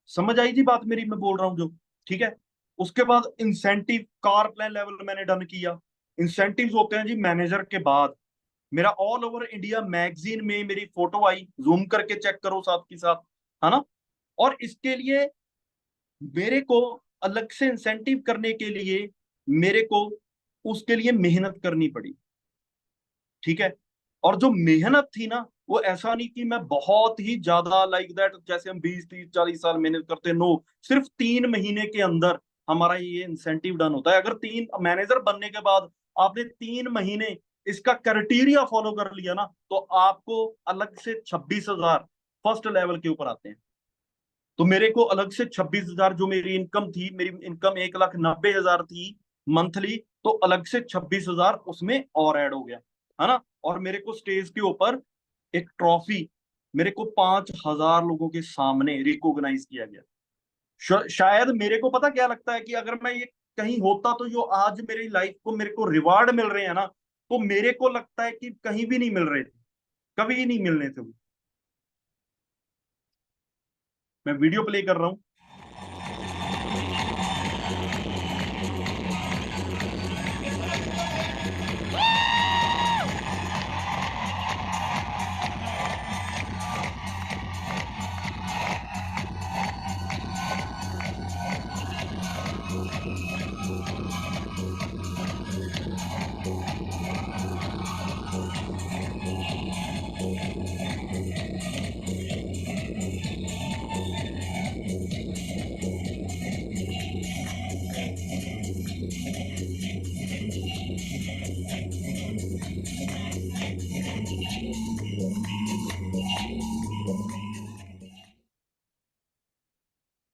Speaker 1: समझ आई जी बात मेरी, मैं बोल रहा हूँ जो। ठीक है। उसके बाद इंसेंटिव, कार प्लान लेवल मैंने डन किया। इंसेंटिव्स होते हैं जी मैनेजर के बाद। मेरा ऑल ओवर इंडिया मैगजीन में मेरी फोटो आई, जूम करके चेक करो साथ के साथ, है ना। और इसके लिए मेरे को अलग से इंसेंटिव करने के लिए मेरे को उसके लिए मेहनत करनी पड़ी। ठीक है। और जो मेहनत थी ना, वो ऐसा नहीं कि मैं बहुत ही ज्यादा लाइक दैट जैसे हम 20 30 40 साल मेहनत करते, नो। सिर्फ 3 महीने के अंदर हमारा ये इंसेंटिव डन होता है। अगर तीन मैनेजर बनने के बाद आपने 3 महीने इसका क्राइटेरिया फॉलो कर लिया ना, तो आपको अलग से 26,000 फर्स्ट लेवल के ऊपर आते हैं। तो मेरे को अलग से 26,000, जो मेरी इनकम थी, मेरी इनकम 1,90,000 थी मंथली, तो अलग से 26,000 उसमें और ऐड हो गया, है ना। और मेरे को स्टेज के ऊपर एक ट्रॉफी, मेरे को 5,000 लोगों के सामने रिकॉग्नाइज किया गया। शायद मेरे को पता क्या लगता है कि अगर मैं ये कहीं होता तो जो आज मेरी लाइफ को मेरे को रिवार्ड मिल रहे हैं ना, तो मेरे को लगता है कि कहीं भी नहीं मिल रहे थे, कभी नहीं मिलने थे वो। मैं वीडियो प्ले कर रहा हूँ।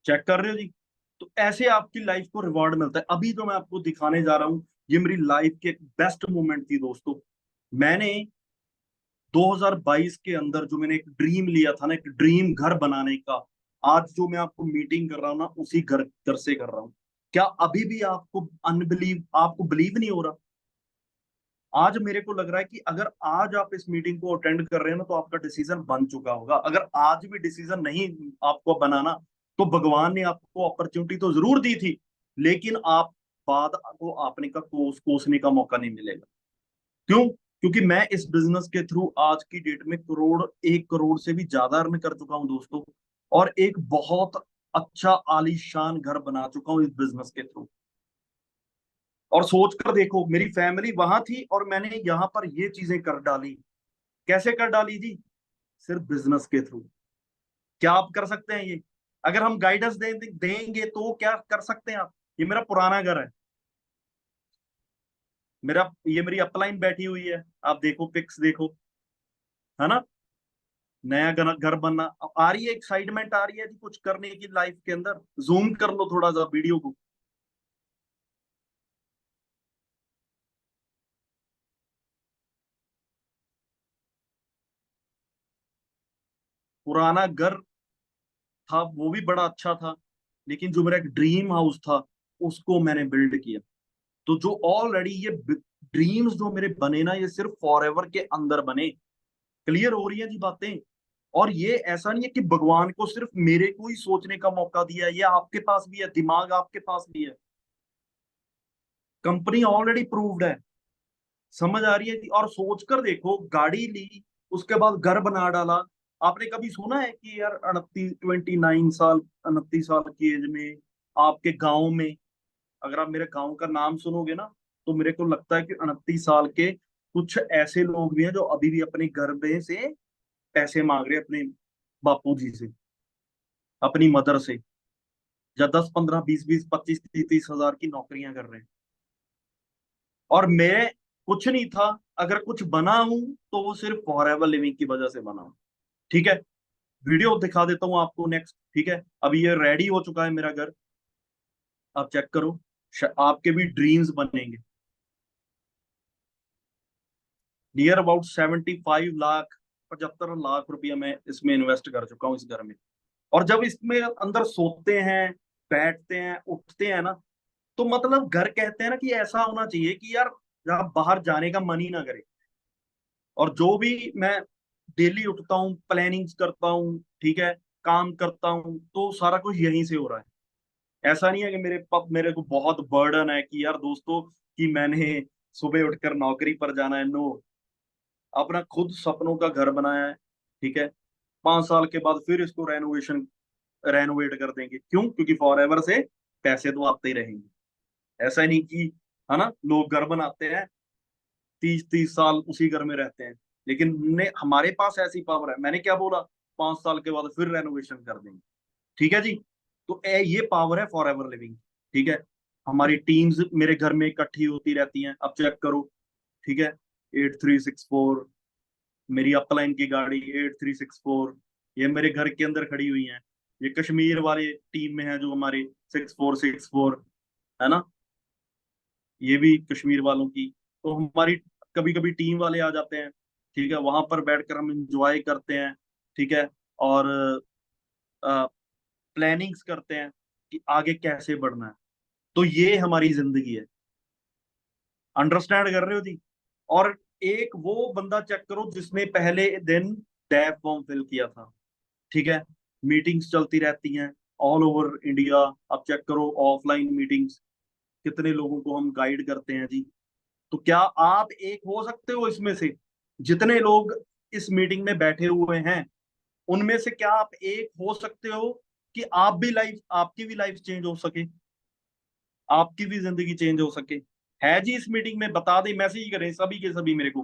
Speaker 1: चेक कर रहे हो जी। तो ऐसे आपकी लाइफ को रिवॉर्ड मिलता है। अभी जो मैं आपको दिखाने जा रहा हूँ, ये मेरी लाइफ की एक बेस्ट मोमेंट थी दोस्तों। मैंने 2022 के अंदर जो मैंने एक ड्रीम लिया था ना, एक ड्रीम घर बनाने का, आज जो मैं आपको मीटिंग कर रहा हूँ ना, उसी घर घर से कर रहा हूँ। क्या अभी भी आपको बिलीव नहीं हो रहा? आज मेरे को लग रहा है कि अगर आज आप इस मीटिंग को अटेंड कर रहे हैं ना, तो आपका डिसीजन बन चुका होगा। अगर आज भी डिसीजन नहीं आपको बनाना, तो भगवान ने आपको अपॉर्चुनिटी तो जरूर दी थी, लेकिन आप बाद को आपने का कोसने का मौका नहीं मिलेगा। क्यों? क्योंकि मैं इस बिजनेस के थ्रू आज की डेट में 1 करोड़ से भी ज्यादा अर्न कर चुका हूं दोस्तों। और एक बहुत अच्छा आलीशान घर बना चुका हूं इस बिजनेस के थ्रू। और सोच कर देखो, मेरी फैमिली वहां थी और मैंने यहाँ पर ये चीजें कर डाली। कैसे कर डाली जी? सिर्फ बिजनेस के थ्रू। क्या आप कर सकते हैं ये? अगर हम गाइडेंस देंगे तो क्या कर सकते हैं आप? ये मेरा पुराना घर है, ये मेरी अपलाइन बैठी हुई है, आप देखो, पिक्स देखो, है ना। नया घर बनना अब आ रही है, एक्साइटमेंट आ रही है जी कुछ करने की लाइफ के अंदर। जूम कर लो थोड़ा सा वीडियो को। पुराना घर था वो भी बड़ा अच्छा था, लेकिन जो मेरा एक ड्रीम हाउस था, उसको मैंने बिल्ड किया। तो जो ऑलरेडी ये ड्रीम्स जो मेरे बने ना, ये सिर्फ फॉर एवर के अंदर बने। क्लियर हो रही है जी बातें? और ये ऐसा नहीं है कि भगवान को सिर्फ मेरे को ही सोचने का मौका दिया है, ये आपके पास भी है, दिमाग आपके पास भी है। कंपनी ऑलरेडी प्रूव्ड है। समझ आ रही है जी? और सोच कर देखो, गाड़ी ली, उसके बाद घर बना डाला, आपने कभी सुना है कि यार 29 साल 29 साल की एज में आपके गांव में, अगर आप मेरे गांव का नाम सुनोगे ना, तो मेरे को लगता है कि 29 साल के कुछ ऐसे लोग भी हैं जो अभी भी अपने घर में से पैसे मांग रहे हैं अपने बापू जी से, अपनी मदर से, या 10 15 20 20 25 30 30 हजार की नौकरियां कर रहे हैं। और मैं कुछ नहीं था, अगर कुछ बना हूं तो वो सिर्फ फॉर एवर लिविंग की वजह से बना हूं। ठीक है, वीडियो दिखा देता हूँ आपको नेक्स्ट। ठीक है, अभी ये रेडी हो चुका है मेरा घर, आप चेक करो, आपके भी ड्रीम्स बनेंगे। नियर अबाउट 75 लाख, 75 लाख रुपया मैं इसमें इन्वेस्ट कर चुका हूँ इस घर में। और जब इसमें अंदर सोते हैं, बैठते हैं, उठते हैं ना, तो मतलब घर कहते हैं ना कि ऐसा होना चाहिए कि यार जहाँ बाहर जाने का मन ही ना करे। और जो भी मैं डेली उठता हूँ, प्लानिंग्स करता हूँ, ठीक है, काम करता हूँ, तो सारा कुछ यहीं से हो रहा है। ऐसा नहीं है कि मेरे को बहुत बर्डन है कि यार दोस्तों कि मैंने सुबह उठकर नौकरी पर जाना है। नो, अपना खुद सपनों का घर बनाया है। ठीक है, 5 साल के बाद फिर इसको रेनोवेट कर देंगे। क्यों? क्योंकि फॉर एवर से पैसे तो आते ही रहेंगे। ऐसा ही नहीं कि, है ना, लोग घर बनाते हैं 30 30 साल उसी घर में रहते हैं, लेकिन हमारे पास ऐसी पावर है। मैंने क्या बोला, 5 साल के बाद फिर रेनोवेशन कर देंगे। ठीक है जी, तो ये पावर है फॉर एवर लिविंग। ठीक है, हमारी टीम्स मेरे घर में इकट्ठी होती रहती हैं, अब चेक करो। ठीक है, 8364, मेरी अपलाइन की गाड़ी 8364, ये मेरे घर के अंदर खड़ी हुई है। ये कश्मीर वाले टीम में है जो हमारे 6464, है ना, ये भी कश्मीर वालों की। तो हमारी कभी कभी टीम वाले आ जाते हैं। ठीक है, वहां पर बैठकर हम इंजॉय करते हैं। ठीक है, और प्लानिंग्स करते हैं कि आगे कैसे बढ़ना है। तो ये हमारी जिंदगी है। अंडरस्टैंड कर रहे हो जी? और एक वो बंदा चेक करो जिसने पहले दिन डैब फॉर्म फिल किया था। ठीक है, मीटिंग्स चलती रहती हैं ऑल ओवर इंडिया। आप चेक करो ऑफलाइन मीटिंग्स, कितने लोगों को हम गाइड करते हैं जी। तो क्या आप एक हो सकते हो इसमें से? जितने लोग इस मीटिंग में बैठे हुए हैं, उनमें से क्या आप एक हो सकते हो कि आपकी भी लाइफ चेंज हो सके, आपकी भी जिंदगी चेंज हो सके? है जी, इस मीटिंग में बता दें, मैसेज करें सभी के सभी मेरे को।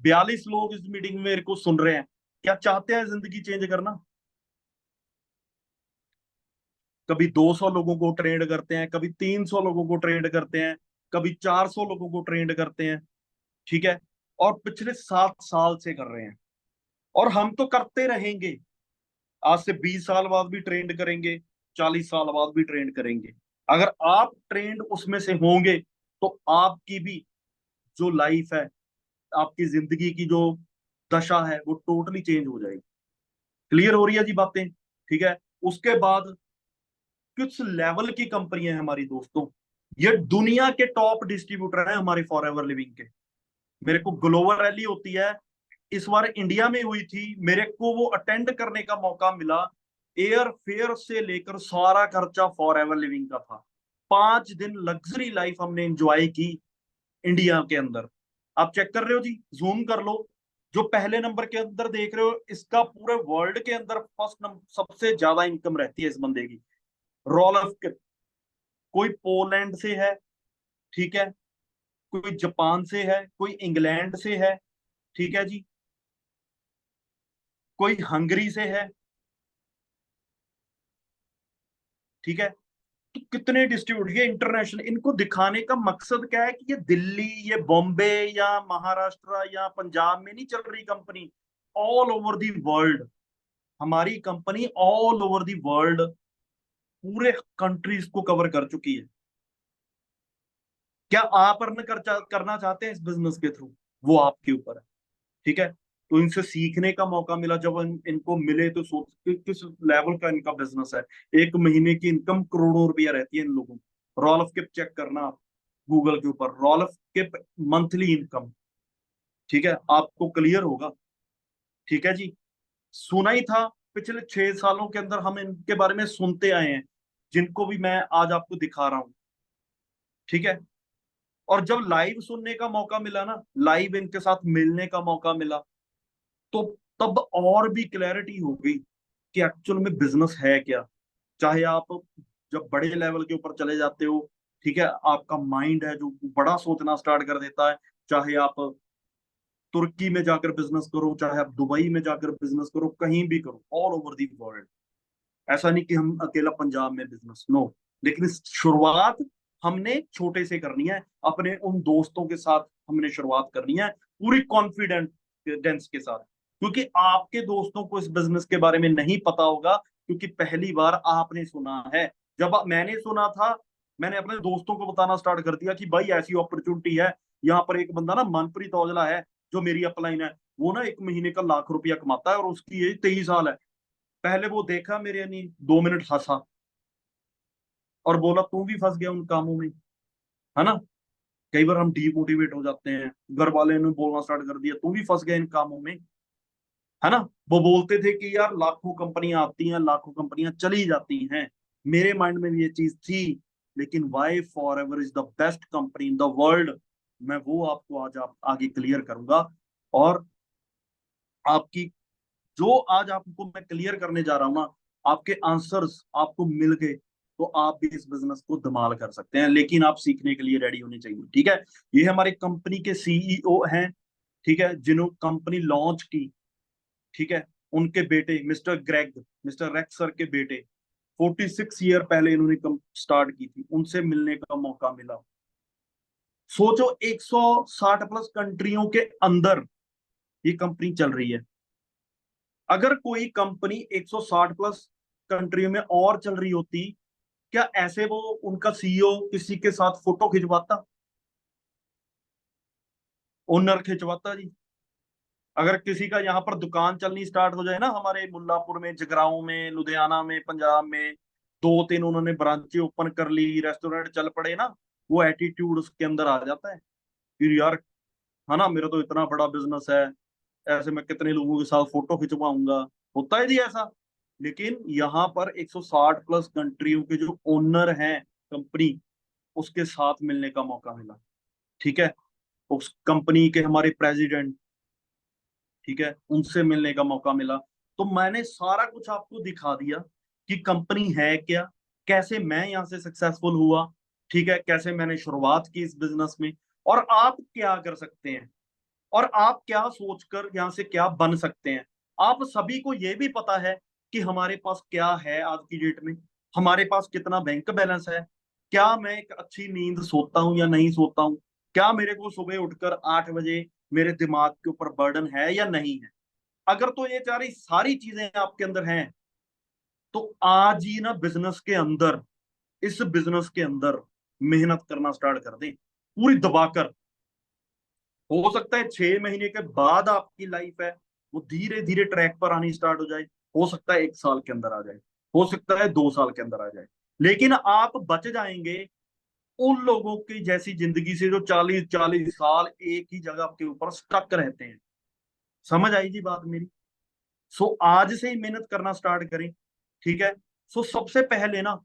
Speaker 1: 42 लोग इस मीटिंग में मेरे को सुन रहे हैं, क्या चाहते हैं जिंदगी चेंज करना? कभी 200 लोगों को ट्रेंड करते हैं, कभी 300 लोगों को ट्रेंड करते हैं, कभी 400 लोगों को ट्रेंड करते हैं। ठीक है, और पिछले 7 साल से कर रहे हैं, और हम तो करते रहेंगे। आज से 20 साल बाद भी ट्रेंड करेंगे, 40 साल बाद भी ट्रेंड करेंगे। अगर आप ट्रेंड उसमें से होंगे, तो आपकी भी जो लाइफ है, आपकी जिंदगी की जो दशा है, वो टोटली चेंज हो जाएगी। क्लियर हो रही है जी बातें? ठीक है, उसके बाद किस लेवल की कंपनियां हैं हमारी दोस्तों, ये दुनिया के टॉप डिस्ट्रीब्यूटर हैं हमारे फॉर एवर लिविंग के। मेरे को ग्लोबल रैली होती है, इस बार इंडिया में हुई थी, मेरे को वो अटेंड करने का मौका मिला। एयर फेयर से लेकर सारा खर्चा फॉर एवर लिविंग का था। 5 दिन लग्जरी लाइफ हमने एंजॉय की इंडिया के अंदर। आप चेक कर रहे हो जी, जूम कर लो। जो पहले नंबर के अंदर देख रहे हो, इसका पूरे वर्ल्ड के अंदर फर्स्ट नंबर, सबसे ज्यादा इनकम रहती है इस बंदे की, रॉलफ। कोई पोलैंड से है, ठीक है, कोई जापान से है, कोई इंग्लैंड से है, ठीक है जी, कोई हंगरी से है। ठीक है, तो कितने डिस्ट्रीब्यूट, ये इंटरनेशनल, इनको दिखाने का मकसद क्या है कि ये दिल्ली, ये बॉम्बे या महाराष्ट्र या पंजाब में नहीं चल रही company, all over the world. हमारी company all over the world, पूरे कंट्रीज को कवर कर चुकी है। क्या आप अर्न करना चाहते हैं इस बिजनेस के थ्रू? वो आपके ऊपर है। ठीक है, तो इनसे सीखने का मौका मिला। जब इनको मिले तो सोच किस लेवल का इनका बिजनेस है। एक महीने की इनकम करोड़ों रुपया रहती है इन लोगों की। रॉल्फ किप चेक करना आप गूगल के ऊपर, रॉल्फ किप मंथली इनकम। ठीक है, आपको क्लियर होगा। ठीक है जी, सुना ही था। पिछले 6 सालों के अंदर हम इनके बारे में सुनते आए हैं, जिनको भी मैं आज आपको दिखा रहा हूं। ठीक है, और जब लाइव सुनने का मौका मिला ना, लाइव इनके साथ मिलने का मौका मिला, तो तब और भी क्लैरिटी हो गई कि एक्चुअल में बिजनेस है क्या। चाहे आप जब बड़े लेवल के ऊपर चले जाते हो, ठीक है, आपका माइंड है जो बड़ा सोचना स्टार्ट कर देता है। चाहे आप तुर्की में जाकर बिजनेस करो, चाहे आप दुबई में जाकर बिजनेस करो, कहीं भी करो, ऑल ओवर दी वर्ल्ड। ऐसा नहीं कि हम अकेला पंजाब में बिजनेस, नो। लेकिन इस शुरुआत हमने छोटे से करनी है, अपने उन दोस्तों के साथ हमने शुरुआत करनी है, पूरी कॉन्फिडेंस के साथ। क्योंकि आपके दोस्तों को इस बिजनेस के बारे में नहीं पता होगा, क्योंकि पहली बार आपने सुना है। जब मैंने सुना था, मैंने अपने दोस्तों को बताना स्टार्ट कर दिया कि भाई ऐसी अपॉर्चुनिटी है, यहाँ पर एक बंदा ना मनप्रीत औजला है, जो मेरी अपलाइन है, वो ना 1 महीने का ₹1,00,000 कमाता है और उसकी एज 23 साल है। पहले वो देखा मेरे, यानी 2 मिनट हंसा और बोला तू भी फंस गया उन कामों में, है ना। कई बार हम डीमोटिवेट हो जाते हैं, घर वाले ने बोलना स्टार्ट कर दिया तू भी फंस गया इन कामों में, है ना। वो बोलते थे कि यार लाखों कंपनियां आती हैं, लाखों कंपनियां चली जाती हैं, मेरे माइंड में भी ये चीज थी। लेकिन Y for ever is the best company in the world, मैं वो आपको आज आप आगे क्लियर करूंगा। और आपकी जो आज आपको मैं क्लियर करने जा रहा हूं ना, आपके आंसर्स आपको मिल गए तो आप भी इस बिजनेस को धमाल कर सकते हैं, लेकिन आप सीखने के लिए रेडी होने चाहिए, ठीक है। ये हमारे कंपनी के सीईओ हैं, ठीक है, जिन्होंने कंपनी लॉन्च की, ठीक है। उनके बेटे mister Greg, mister racks sir के बेटे, 46 ईयर पहले इन्होंने स्टार्ट की थी, उनसे मिलने का मौका मिला। सोचो 160 प्लस कंट्रियों के अंदर ये कंपनी चल रही है। अगर कोई कंपनी 160 प्लस कंट्रियों में और चल रही होती, क्या ऐसे वो उनका सीईओ किसी के साथ फोटो खिंचवाता? ओनर खिंचवाता जी? अगर किसी का यहाँ पर दुकान चलनी स्टार्ट हो जाए ना, हमारे मुल्लापुर में, जगराऊं में, लुधियाना में, पंजाब में, 2-3 उन्होंने ब्रांचें ओपन कर ली, रेस्टोरेंट चल पड़े ना, वो एटीट्यूड उसके अंदर आ जाता है, फिर यार, है ना, मेरा तो इतना बड़ा बिजनेस है, ऐसे मैं कितने लोगों के साथ फोटो खिंचवाऊंगा। होता है जी ऐसा। लेकिन यहाँ पर 160 प्लस कंट्रियों के जो ओनर हैं कंपनी, उसके साथ मिलने का मौका मिला, ठीक है। उस कंपनी के हमारे प्रेसिडेंट, ठीक है, उनसे मिलने का मौका मिला। तो मैंने सारा कुछ आपको दिखा दिया कि कंपनी है क्या, कैसे मैं यहाँ से सक्सेसफुल हुआ, ठीक है, कैसे मैंने शुरुआत की इस बिजनेस में, और आप क्या कर सकते हैं, और आप क्या सोचकर यहाँ से क्या बन सकते हैं। आप सभी को ये भी पता है कि हमारे पास क्या है आज की डेट में, हमारे पास कितना बैंक बैलेंस है, क्या मैं एक अच्छी नींद सोता हूँ या नहीं सोता हूँ, क्या मेरे को सुबह उठकर 8 बजे मेरे दिमाग के ऊपर बर्डन है या नहीं है। अगर तो ये सारी चीजें आपके अंदर हैं, तो आज ही ना बिजनेस के अंदर, इस बिजनेस के अंदर मेहनत करना स्टार्ट कर दें पूरी दबाकर। हो सकता है 6 महीने के बाद आपकी लाइफ है वो धीरे धीरे ट्रैक पर आनी स्टार्ट हो जाए, हो सकता है 1 साल के अंदर आ जाए, हो सकता है 2 साल के अंदर आ जाए। लेकिन आप बच जाएंगे उन लोगों की जैसी जिंदगी से जो 40-40 साल एक ही जगह के ऊपर स्टक रहते हैं। समझ आई जी बात मेरी? सो आज से ही मेहनत करना स्टार्ट करें, ठीक है। सो सबसे पहले ना,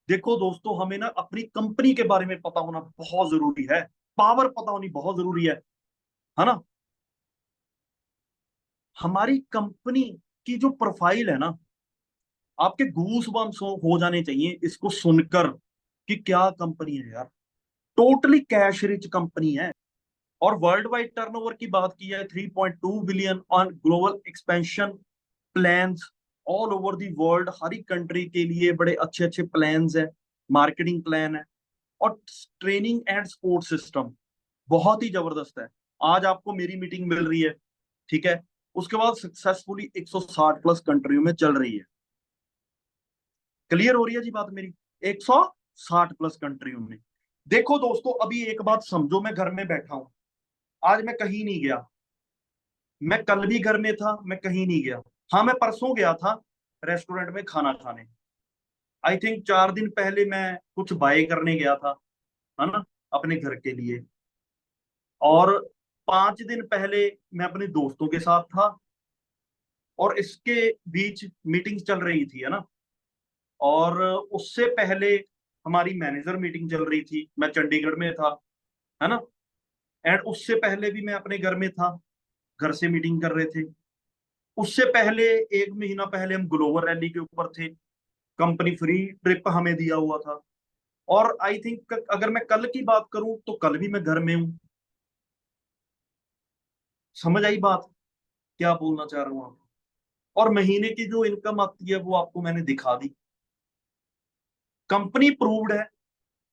Speaker 1: देखो दोस्तों, हमें ना अपनी कंपनी के बारे में पता होना बहुत जरूरी है, पावर पता होनी बहुत जरूरी है ना। हमारी कंपनी की जो प्रोफाइल है ना, आपके गूस बम्स हो जाने चाहिए इसको सुनकर कि क्या कंपनी है यार, टोटली कैश रिच कंपनी है। और वर्ल्ड वाइड टर्नओवर की बात की है 3.2 billion on global expansion plans all over the world. हर एक कंट्री के लिए बड़े अच्छे अच्छे प्लान्स है, मार्केटिंग प्लान है, और ट्रेनिंग एंड सपोर्ट सिस्टम बहुत ही जबरदस्त है। आज आपको मेरी मीटिंग मिल रही है, ठीक है, उसके बाद सक्सेसफुली 160 प्लस कंट्रियों में चल रही है। क्लियर हो रही है जी बात मेरी? 160 प्लस कंट्रियों में। देखो दोस्तों, अभी एक बात समझो, मैं घर में बैठा हूं, आज मैं कहीं नहीं गया, मैं कल भी घर में था, मैं कहीं नहीं गया। हाँ, मैं परसों गया था रेस्टोरेंट में खाना खाने। आई थिंक 4 दिन पहले मैं कुछ बाय करने गया था, है ना, अपने घर के लिए। और 5 दिन पहले मैं अपने दोस्तों के साथ था, और इसके बीच मीटिंग चल रही थी, है ना। और उससे पहले हमारी मैनेजर मीटिंग चल रही थी, मैं चंडीगढ़ में था, है ना। एंड उससे पहले भी मैं अपने घर में था, घर से मीटिंग कर रहे थे। उससे पहले 1 महीना पहले हम ग्लोबल रैली के ऊपर थे, कंपनी फ्री ट्रिप हमें दिया हुआ था। और आई थिंक अगर मैं कल की बात करूं तो कल भी मैं घर में हूं। समझ आई बात, क्या बोलना चाह रहा हूं आप? और महीने की जो इनकम आती है वो आपको मैंने दिखा दी, कंपनी प्रूव्ड है।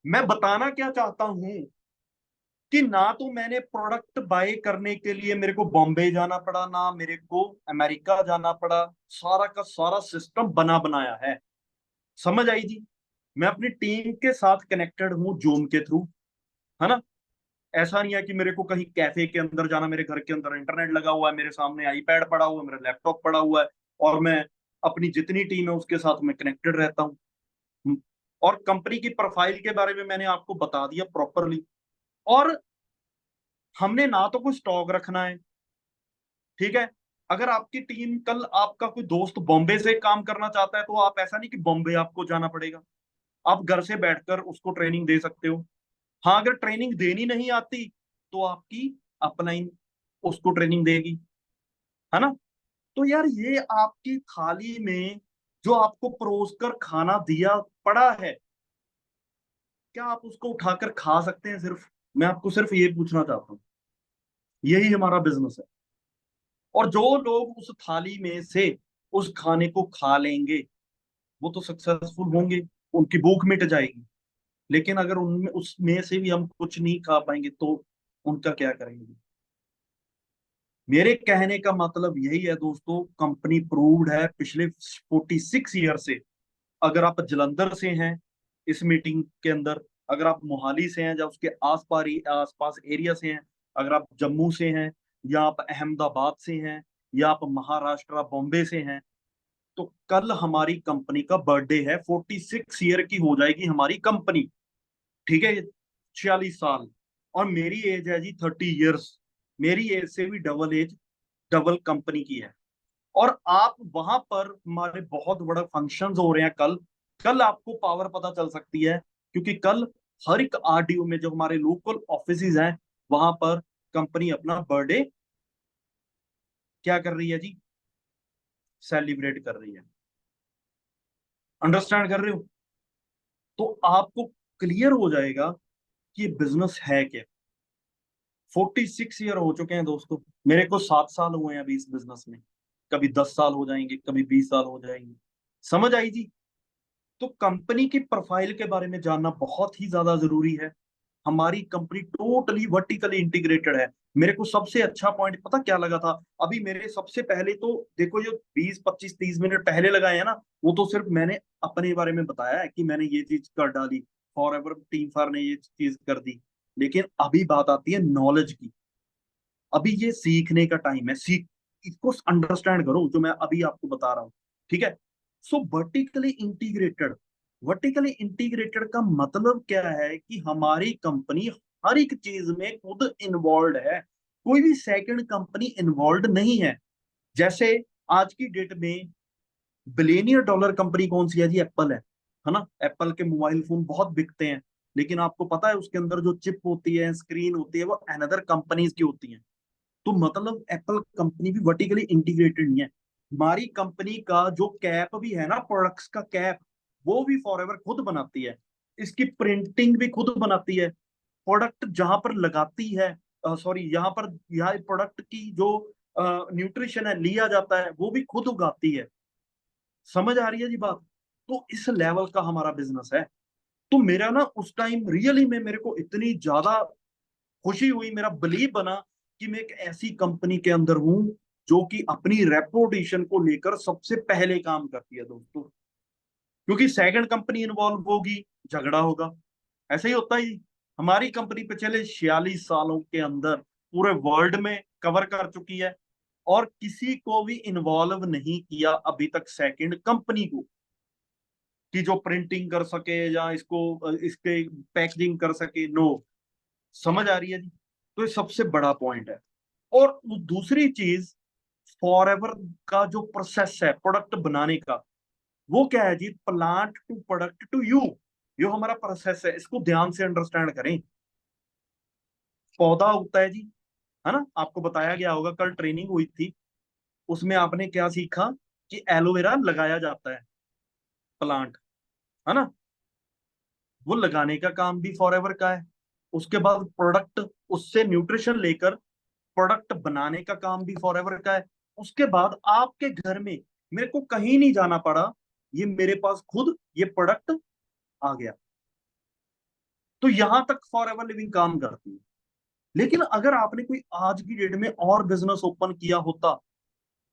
Speaker 1: मैं बताना क्या चाहता हूं कि ना तो मैंने प्रोडक्ट बाय करने के लिए मेरे को बॉम्बे जाना पड़ा, ना मेरे को अमेरिका जाना पड़ा। सारा का सारा सिस्टम बना बनाया है। समझ आई जी? मैं अपनी टीम के साथ कनेक्टेड हूँ जूम के थ्रू, है ना। ऐसा नहीं है कि मेरे को कहीं कैफे के अंदर जाना, मेरे घर के अंदर इंटरनेट लगा हुआ है, मेरे सामने आईपैड पड़ा हुआ है, मेरा लैपटॉप पड़ा हुआ है, और मैं अपनी जितनी टीम है उसके साथ मैं कनेक्टेड रहता हूँ। और कंपनी की प्रोफाइल के बारे में मैंने आपको बता दिया प्रॉपरली। और हमने ना तो कोई स्टॉक रखना है, ठीक है। अगर आपकी टीम कल, आपका कोई दोस्त बॉम्बे से काम करना चाहता है तो आप, ऐसा नहीं कि बॉम्बे आपको जाना पड़ेगा, आप घर से बैठकर उसको ट्रेनिंग दे सकते हो। हाँ, अगर ट्रेनिंग देनी नहीं आती तो आपकी अपलाइन उसको ट्रेनिंग देगी, है ना। तो यार ये आपकी थाली में जो आपको परोस कर खाना दिया पड़ा है, क्या आप उसको उठाकर खा सकते हैं? सिर्फ मैं आपको सिर्फ ये पूछना चाहता हूँ। यही हमारा बिजनेस है। और जो लोग उस थाली में से उस खाने को खा लेंगे वो तो सक्सेसफुल होंगे, उनकी भूख मिट जाएगी। लेकिन अगर उनमें उसमें से भी हम कुछ नहीं खा पाएंगे तो उनका क्या करेंगे? मेरे कहने का मतलब यही है दोस्तों, कंपनी प्रूव्ड है पिछले 46 ईयर से। अगर आप जलंधर से हैं इस मीटिंग के अंदर, अगर आप मोहाली से हैं या उसके आसपास आसपास एरिया से हैं, अगर आप जम्मू से हैं, या आप अहमदाबाद से हैं, या आप महाराष्ट्र बॉम्बे से हैं, तो कल हमारी कंपनी का बर्थडे है। 46 ईयर की हो जाएगी हमारी कंपनी, ठीक है। 46 साल। और मेरी एज है जी 30 ईयर्स। मेरी एज से भी डबल एज, डबल कंपनी की है। और आप वहां पर, हमारे बहुत बड़ा फंक्शंस हो रहे हैं कल। कल आपको पावर पता चल सकती है, क्योंकि कल हर एक आरडीओ में जो हमारे लोकल ऑफिसेज हैं वहां पर कंपनी अपना बर्थडे क्या कर रही है जी, सेलिब्रेट कर रही है। अंडरस्टैंड कर रहे हो? तो आपको क्लियर हो जाएगा कि ये बिजनेस है क्या। 46 ईयर हो चुके हैं दोस्तों, मेरे को 7 साल हुए हैं अभी इस बिजनेस में। कभी 10 साल हो जाएंगे, कभी 20 साल हो जाएंगे। समझ आई जी? तो कंपनी की प्रोफाइल के बारे में जानना बहुत ही ज्यादा जरूरी है। हमारी कंपनी टोटली वर्टिकली इंटीग्रेटेड है। मेरे को सबसे अच्छा पॉइंट पता क्या लगा था? अभी मेरे सबसे पहले तो देखो, जो 20 25 30 मिनट पहले लगाए हैं ना, वो तो सिर्फ मैंने अपने बारे में बताया है कि मैंने ये चीज कर डाली, फॉर एवर टीम फार ने ये चीज कर दी। लेकिन अभी बात आती है नॉलेज की। अभी ये सीखने का टाइम है, सीख, इसको अंडरस्टैंड करो जो मैं अभी आपको बता रहा हूँ, ठीक है। सो वर्टिकली इंटीग्रेटेड का मतलब क्या है कि हमारी कंपनी हर एक चीज में खुद इन्वॉल्व है, कोई भी सेकंड कंपनी इन्वॉल्व नहीं है। जैसे आज की डेट में बिलियनियर डॉलर कंपनी कौन सी है जी? एप्पल है ना। एप्पल के मोबाइल फोन बहुत बिकते हैं, लेकिन आपको पता है उसके अंदर जो चिप होती है, स्क्रीन होती है, वो अनदर कंपनीज की होती है। तो मतलब एप्पल कंपनी भी वर्टिकली इंटीग्रेटेड नहीं है। हमारी कंपनी का जो कैप भी है ना, प्रोडक्ट्स का कैप, वो भी फॉरएवर खुद बनाती है। इसकी प्रिंटिंग भी खुद बनाती है। प्रोडक्ट जहां पर लगाती है, सॉरी, यहाँ पर, यहाँ प्रोडक्ट की जो न्यूट्रिशन है लिया जाता है वो भी खुद उगाती है। समझ आ रही है जी बात? तो इस लेवल का हमारा बिजनेस है। तो मेरा ना उस टाइम रियली में मेरे को इतनी ज्यादा खुशी हुई, मेरा बिलीव बना कि मैं एक ऐसी कंपनी के अंदर हूं जो कि अपनी रेपुटेशन को लेकर सबसे पहले काम करती है दोस्तों। क्योंकि सेकंड कंपनी इन्वॉल्व होगी, झगड़ा होगा। ऐसा ही होता ही। हमारी कंपनी पिछले 46 सालों के अंदर पूरे वर्ल्ड में कवर कर चुकी है, और किसी को भी इन्वॉल्व नहीं किया अभी तक सेकंड कंपनी को, कि जो प्रिंटिंग कर सके या इसको इसके पैकेजिंग कर सके। नो। समझ आ रही है जी? तो ये सबसे बड़ा पॉइंट है। और दूसरी चीज, फॉरएवर का जो प्रोसेस है प्रोडक्ट बनाने का, वो क्या है जी? Plant to product to you. ये हमारा प्रोसेस है, इसको ध्यान से अंडरस्टैंड करें। पौधा उगता है जी, है ना, आपको बताया गया होगा, कल ट्रेनिंग हुई थी। उसमें आपने क्या सीखा कि एलोवेरा लगाया जाता है, प्लांट, है ना, वो लगाने का काम भी फॉरएवर का है। उसके बाद प्रोडक्ट, उससे न्यूट्रिशन लेकर प्रोडक्ट बनाने का काम भी फॉरएवर का है। उसके बाद आपके घर में मेरे को कहीं नहीं जाना पड़ा, ये मेरे पास खुद ये प्रोडक्ट आ गया। तो यहां तक फॉरएवर लिविंग काम करती है। लेकिन अगर आपने कोई आज की डेट में और बिजनेस ओपन किया होता,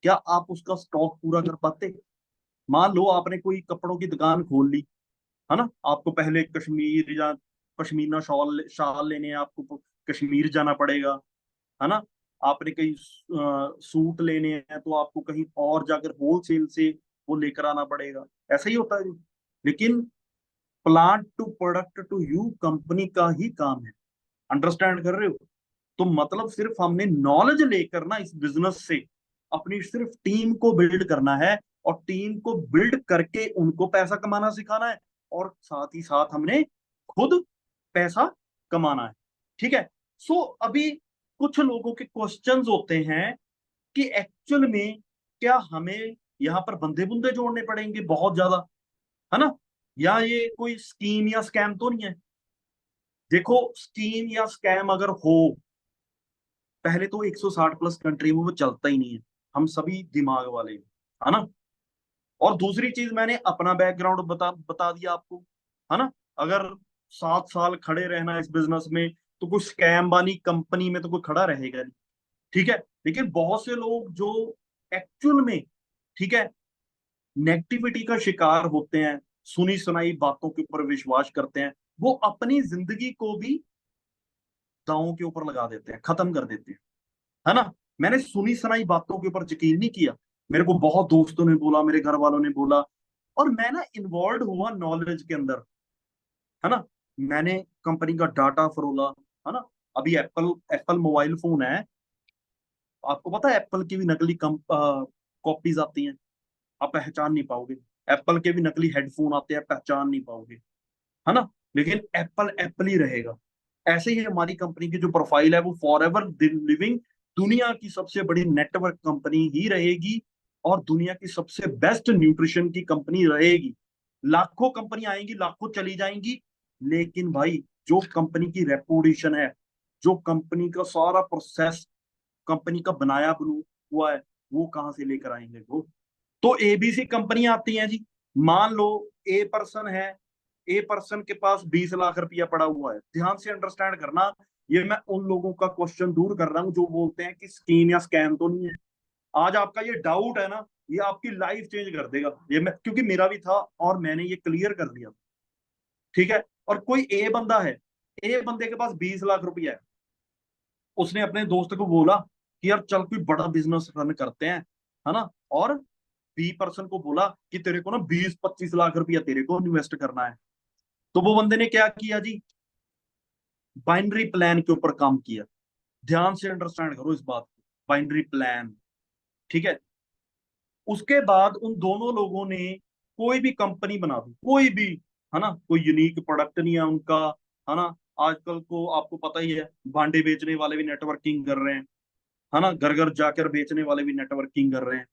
Speaker 1: क्या आप उसका स्टॉक पूरा कर पाते? मान लो आपने कोई कपड़ों की दुकान खोल ली, है ना, आपको पहले कश्मीर या पश्मीना शॉल शाल लेने आपको कश्मीर जाना पड़ेगा, है ना, आपने कहीं सूट लेने हैं तो आपको कहीं और जाकर होलसेल से वो लेकर आना पड़ेगा। ऐसा ही होता है जी। लेकिन plant to product to you company का ही काम है। अंडरस्टैंड कर रहे हो? तो मतलब सिर्फ हमने नॉलेज लेकर ना इस बिजनेस से अपनी सिर्फ टीम को बिल्ड करना है, और टीम को बिल्ड करके उनको पैसा कमाना सिखाना है, और साथ ही साथ हमने खुद पैसा कमाना है। ठीक है। सो अभी कुछ लोगों के क्वेश्चंस होते हैं कि एक्चुअल में क्या हमें यहाँ पर बंदे बुंदे जोड़ने पड़ेंगे बहुत ज्यादा, है ना, या ये कोई स्कीम या स्कैम तो नहीं है? देखो, स्कीम या स्कैम अगर हो, पहले तो 160 प्लस कंट्री में वो चलता ही नहीं है। हम सभी दिमाग वाले हैं, है ना। और दूसरी चीज, मैंने अपना बैकग्राउंड बता बता दिया आपको, है ना। अगर 7 साल खड़े रहना इस बिजनेस में, तो कोई स्कैम वाली कंपनी में तो कोई खड़ा रहेगा नहीं। ठीक है। लेकिन बहुत से लोग जो एक्चुअल में, ठीक है, नेगेटिविटी का शिकार होते हैं, सुनी सुनाई बातों के ऊपर विश्वास करते हैं, वो अपनी जिंदगी को भी दांव के ऊपर लगा देते हैं, खत्म कर देते हैं, है ना। मैंने सुनी सुनाई बातों के ऊपर यकीन नहीं किया। मेरे को बहुत दोस्तों ने बोला, मेरे घर वालों ने बोला, और मैं ना इन्वॉल्व हुआ नॉलेज के अंदर, है ना। मैंने कंपनी का डाटा फरोला, है ना। अभी एप्पल एप्पल मोबाइल फोन है, आपको पता है एप्पल की भी नकली कॉपीज आती हैं, आप पहचान नहीं पाओगे। एप्पल के भी नकली हेडफोन आते हैं, पहचान नहीं पाओगे, है ना। लेकिन एप्पल एप्पल ही रहेगा। ऐसे ही हमारी कंपनी की जो प्रोफाइल है वो फॉर एवर लिविंग दुनिया की सबसे बड़ी नेटवर्क कंपनी ही रहेगी, और दुनिया की सबसे बेस्ट न्यूट्रिशन की कंपनी रहेगी। लाखों कंपनी आएंगी, लाखों चली जाएंगी, लेकिन भाई जो कंपनी की रेपुटेशन है, जो कंपनी का सारा प्रोसेस, कंपनी का बनाया हुआ है, वो कहाँ से लेकर आएंगे वो? तो एबीसी कंपनी आती है जी। मान लो ए पर्सन है, ए पर्सन के पास 20 लाख रुपया पड़ा हुआ है। ध्यान से अंडरस्टैंड करना, ये मैं उन लोगों का क्वेश्चन दूर कर रहा हूं जो बोलते हैं कि स्कीम या स्कैम तो नहीं है। आज आपका ये डाउट है ना, ये आपकी लाइफ चेंज कर देगा। ये मैं, क्योंकि मेरा भी था और मैंने ये क्लियर कर दिया। ठीक है। और कोई ए बंदा है, ए बंदे के पास 20 लाख रुपया है, उसने अपने दोस्त को बोला कि यार चल कोई बड़ा बिजनेस रन करते हैं, है ना, और बी पर्सन को बोला कि तेरे को ना 20-25 लाख रुपया तेरे को इन्वेस्ट करना है। तो वो बंदे ने क्या किया जी, बाइनरी प्लान के ऊपर काम किया। ध्यान से अंडरस्टैंड करो इस बात को, बाइनरी प्लान। ठीक है। उसके बाद उन दोनों लोगों ने कोई भी कंपनी बना दी, कोई भी, है ना, कोई यूनिक प्रोडक्ट नहीं है उनका, है ना। आजकल को आपको पता ही है, भांडे बेचने वाले भी नेटवर्किंग कर रहे हैं, है ना, घर घर जाकर बेचने वाले भी नेटवर्किंग कर रहे हैं।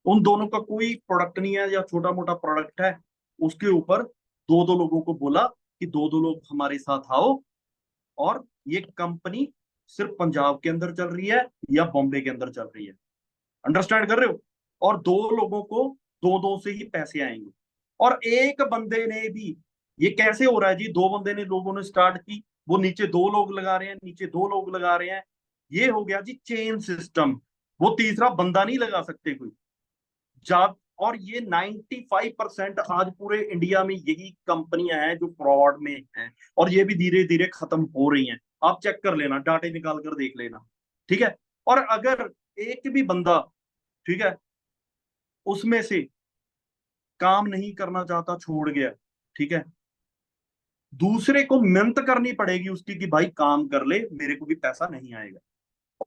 Speaker 1: उन दोनों का कोई प्रोडक्ट नहीं है, या छोटा मोटा प्रोडक्ट है, उसके ऊपर दो दो लोगों को बोला कि दो दो लोग हमारे साथ आओ, और ये कंपनी सिर्फ पंजाब के अंदर चल रही है या बॉम्बे के अंदर चल रही है। अंडरस्टैंड कर रहे हो? और दो लोगों को दो दो से ही पैसे आएंगे। और एक बंदे ने भी, ये कैसे हो रहा है जी, दो बंदे ने, लोगों ने स्टार्ट की, वो नीचे दो लोग लगा रहे हैं, नीचे दो लोग लगा रहे हैं। ये हो गया जी चेन सिस्टम। वो तीसरा बंदा नहीं लगा सकते कोई। जा और ये 95% आज पूरे इंडिया में यही कंपनियां हैं जो फ्रॉड में हैं, और ये भी धीरे धीरे खत्म हो रही हैं। आप चेक कर लेना, डाटे निकाल कर देख लेना। ठीक है। और अगर एक भी बंदा, ठीक है, उसमें से काम नहीं करना चाहता, छोड़ गया, ठीक है, दूसरे को मिहनत करनी पड़ेगी उसकी कि भाई काम कर ले, मेरे को भी पैसा नहीं आएगा।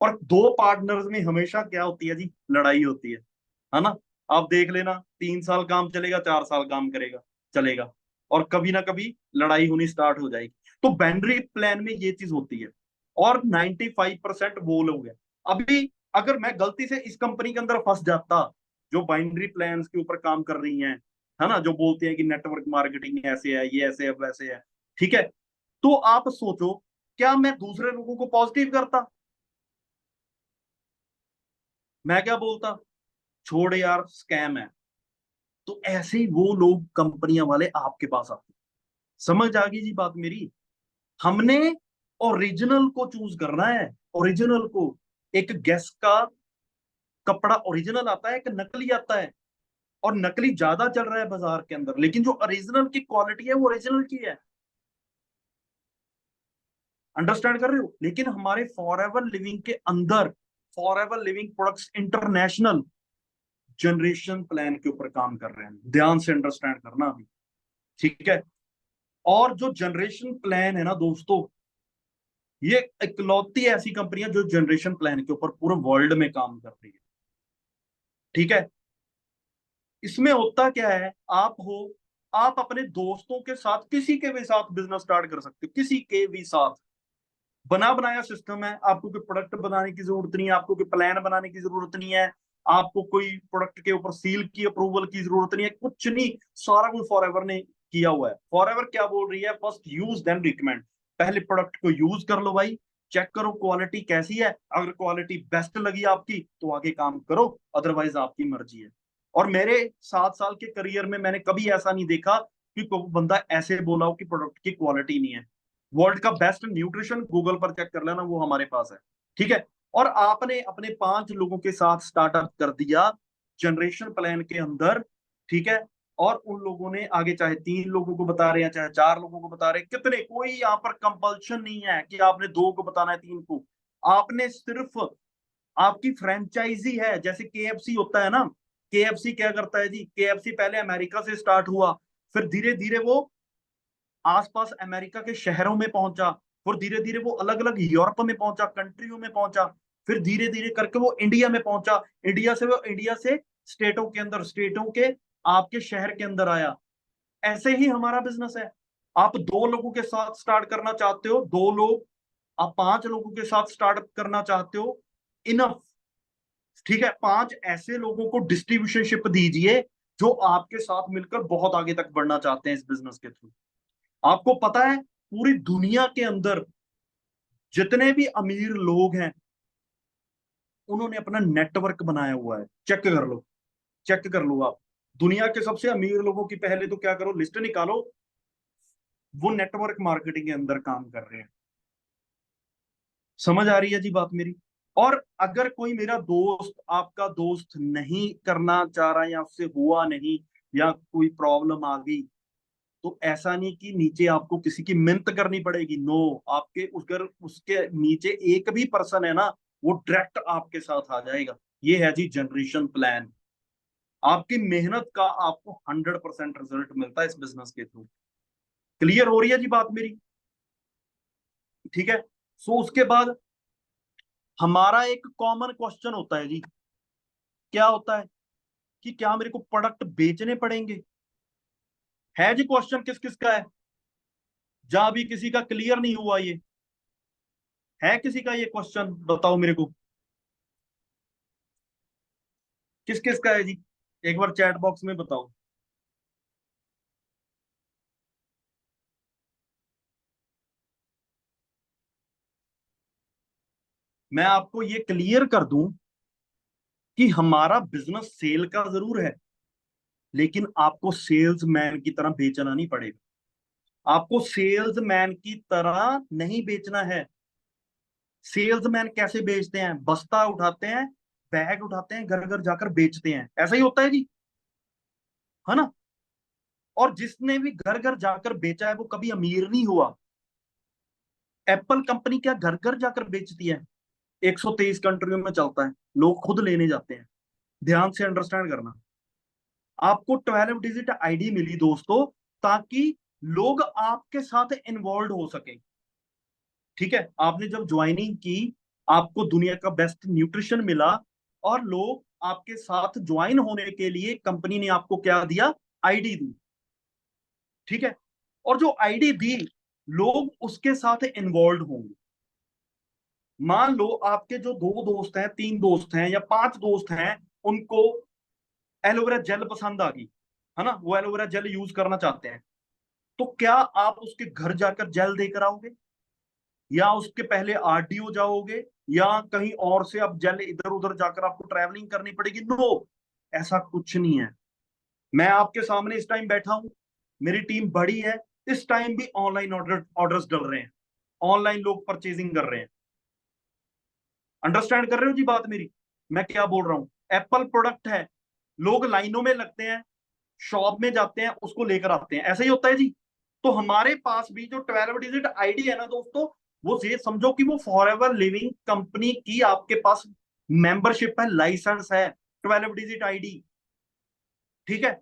Speaker 1: और दो पार्टनर्स में हमेशा क्या होती है जी, लड़ाई होती है ना। आप देख लेना, 3 साल काम चलेगा, 4 साल काम करेगा, चलेगा, और कभी ना कभी लड़ाई होनी स्टार्ट हो जाएगी। तो बाइनरी प्लान में ये चीज होती है। और 95% वो लोग हैं। अभी अगर मैं गलती से इस कंपनी के अंदर फंस जाता जो बाइनरी प्लान्स के ऊपर काम कर रही हैं, है ना, जो बोलते हैं कि नेटवर्क मार्केटिंग ऐसे है, ये ऐसे है, वैसे है, ठीक है, तो आप सोचो, क्या मैं दूसरे लोगों को पॉजिटिव करता? मैं क्या बोलता, छोड़ यार स्कैम है। तो ऐसे ही वो लोग, कंपनियां वाले आपके पास आते। समझ आ गई जी बात मेरी? हमने ओरिजिनल को चूज करना है, ओरिजिनल को। एक गेस का कपड़ा ओरिजिनल आता है, एक नकली आता है, और नकली ज्यादा चल रहा है बाजार के अंदर, लेकिन जो ओरिजिनल की क्वालिटी है वो ओरिजिनल की है। अंडरस्टैंड कर रहे हो? लेकिन हमारे फॉरएवर लिविंग के अंदर, forever living products international generation plan के ऊपर काम कर रहे हैं। ध्यान से अंडरस्टैंड करना अभी, ठीक है? और जो जनरेशन प्लान है ना दोस्तों, ये इकलौती ऐसी कंपनियां जो जनरेशन प्लान के ऊपर पूरे वर्ल्ड में काम कर रही है, ठीक है? इसमें होता क्या है, आप हो, आप अपने दोस्तों के साथ, किसी के भी साथ बिजनेस स्टार्ट कर सकते हो, किसी के भी साथ। बना बनाया सिस्टम है, आपको कोई प्रोडक्ट बनाने की जरूरत नहीं है, आपको कोई प्लान बनाने की जरूरत नहीं है, आपको कोई प्रोडक्ट के ऊपर सील की अप्रूवल की जरूरत नहीं है, कुछ नहीं। सारा कुछ फॉरएवर ने किया हुआ है। फॉरएवर क्या बोल रही है, फर्स्ट यूज देन रिकमेंड। पहले प्रोडक्ट को यूज कर लो भाई, चेक करो क्वालिटी कैसी है, अगर क्वालिटी बेस्ट लगी आपकी तो आगे काम करो, अदरवाइज आपकी मर्जी है। और मेरे 7 साल के करियर में मैंने कभी ऐसा नहीं देखा कि कोई बंदा ऐसे बोला हो कि प्रोडक्ट की क्वालिटी नहीं है। वर्ल्ड का बेस्ट न्यूट्रिशन गूगल पर चेक कर लेना, वो हमारे पास है, ठीक है? और आपने अपने 5 लोगों के साथ स्टार्टअप कर दिया जनरेशन प्लान के अंदर, ठीक है? और उन लोगों ने आगे, चाहे 3 लोगों को बता रहे हैं, चाहे 4 लोगों को बता रहे हैं, कितने, कोई यहाँ पर कंपल्शन नहीं है कि आपने 2 को बताना है, 3 को। आपने सिर्फ, आपकी फ्रेंचाइजी है, जैसे केएफसी होता है ना। केएफसी क्या करता है जी, केएफसी पहले अमेरिका से स्टार्ट हुआ, फिर धीरे धीरे वो आसपास अमेरिका के शहरों में पहुंचा, फिर धीरे धीरे वो अलग अलग यूरोप में पहुंचा, कंट्रियों में पहुंचा, फिर धीरे धीरे करके वो इंडिया में पहुंचा, इंडिया से स्टेटों के अंदर, स्टेटों के आपके शहर के अंदर आया। ऐसे ही हमारा बिजनेस है। आप 2 लोगों के साथ स्टार्ट करना चाहते हो, 2 लोग, आप 5 लोगों के साथ स्टार्ट करना चाहते हो, इनफ, ठीक है? 5 ऐसे लोगों को डिस्ट्रीब्यूशनशिप दीजिए जो आपके साथ मिलकर बहुत आगे तक बढ़ना चाहते हैं इस बिजनेस के थ्रू। आपको पता है, पूरी दुनिया के अंदर जितने भी अमीर लोग हैं, उन्होंने अपना नेटवर्क बनाया हुआ है। चेक कर लो, चेक कर लो आप। दुनिया के सबसे अमीर लोगों की पहले तो क्या करो, लिस्ट निकालो, वो नेटवर्क मार्केटिंग के अंदर काम कर रहे हैं। समझ आ रही है जी बात मेरी? और अगर कोई मेरा दोस्त, आपका दोस्त नहीं करना चाह रहा, या उससे हुआ नहीं, या कोई प्रॉब्लम आ गई, तो ऐसा नहीं कि नीचे आपको किसी की मिन्नत करनी पड़ेगी। नो, आपके अगर उसके नीचे एक भी पर्सन है ना, वो डायरेक्ट आपके साथ आ जाएगा। ये है जी जनरेशन प्लान। आपकी मेहनत का आपको 100% रिजल्ट मिलता है इस बिजनेस के थ्रू। क्लियर हो रही है जी बात मेरी? ठीक है। सो उसके बाद हमारा एक कॉमन क्वेश्चन होता है जी, क्या होता है कि क्या मेरे को प्रोडक्ट बेचने पड़ेंगे? है जी क्वेश्चन, किस किस का है? जहां भी किसी का क्लियर नहीं हुआ, ये है किसी का ये क्वेश्चन, बताओ मेरे को, किस किस का है जी? एक बार चैट बॉक्स में बताओ। मैं आपको ये क्लियर कर दूं कि हमारा बिजनेस सेल का जरूर है, लेकिन आपको सेल्समैन की तरह बेचना नहीं पड़ेगा। आपको सेल्समैन की तरह नहीं बेचना है। सेल्समैन कैसे बेचते हैं? बस्ता उठाते हैं, बैग उठाते हैं, घर घर जाकर बेचते हैं, ऐसा ही होता है जी, है ना? और जिसने भी घर घर जाकर बेचा है वो कभी अमीर नहीं हुआ। एप्पल कंपनी क्या घर घर जाकर बेचती है? 123 कंट्रियों में चलता है, लोग खुद लेने जाते हैं। ध्यान से अंडरस्टैंड करना। आपको 12 डिजिट आईडी मिली दोस्तों, ताकि लोग आपके साथ इन्वॉल्व हो सके, ठीक है? आपने जब ज्वाइनिंग की, आपको दुनिया का बेस्ट न्यूट्रिशन मिला, और लोग आपके साथ ज्वाइन होने के लिए कंपनी ने आपको क्या दिया? आईडी दी, ठीक है? और जो आईडी दी, लोग उसके साथ इन्वॉल्व होंगे। मान लो आपके जो दो दोस्त हैं, तीन दोस्त हैं या पांच दोस्त हैं, उनको एलोवेरा जेल पसंद आ गई, है ना, वो एलोवेरा जेल यूज करना चाहते हैं, तो क्या आप उसके घर जाकर जेल देकर आओगे, या उसके पहले आरडीओ जाओगे, या कहीं और से अब जेल इधर उधर जाकर आपको ट्रैवलिंग करनी पड़ेगी? नो, ऐसा कुछ नहीं है। मैं आपके सामने इस टाइम बैठा हूं, मेरी टीम बड़ी है, इस टाइम भी ऑनलाइन ऑर्डर्स डल रहे हैं, ऑनलाइन लोग परचेजिंग कर रहे हैं। अंडरस्टैंड कर रहे हो जी बात मेरी, मैं क्या बोल रहा हूँ? एप्पल प्रोडक्ट है, लोग लाइनों में लगते हैं, शॉप में जाते हैं, उसको लेकर आते हैं, ऐसा ही होता है जी। तो हमारे पास भी जो 12 डिजिट आईडी है ना दोस्तों, वो ये समझो कि वो फॉरएवर लिविंग कंपनी की आपके पास मेंबरशिप है, लाइसेंस है, 12 डिजिट आईडी। ठीक है,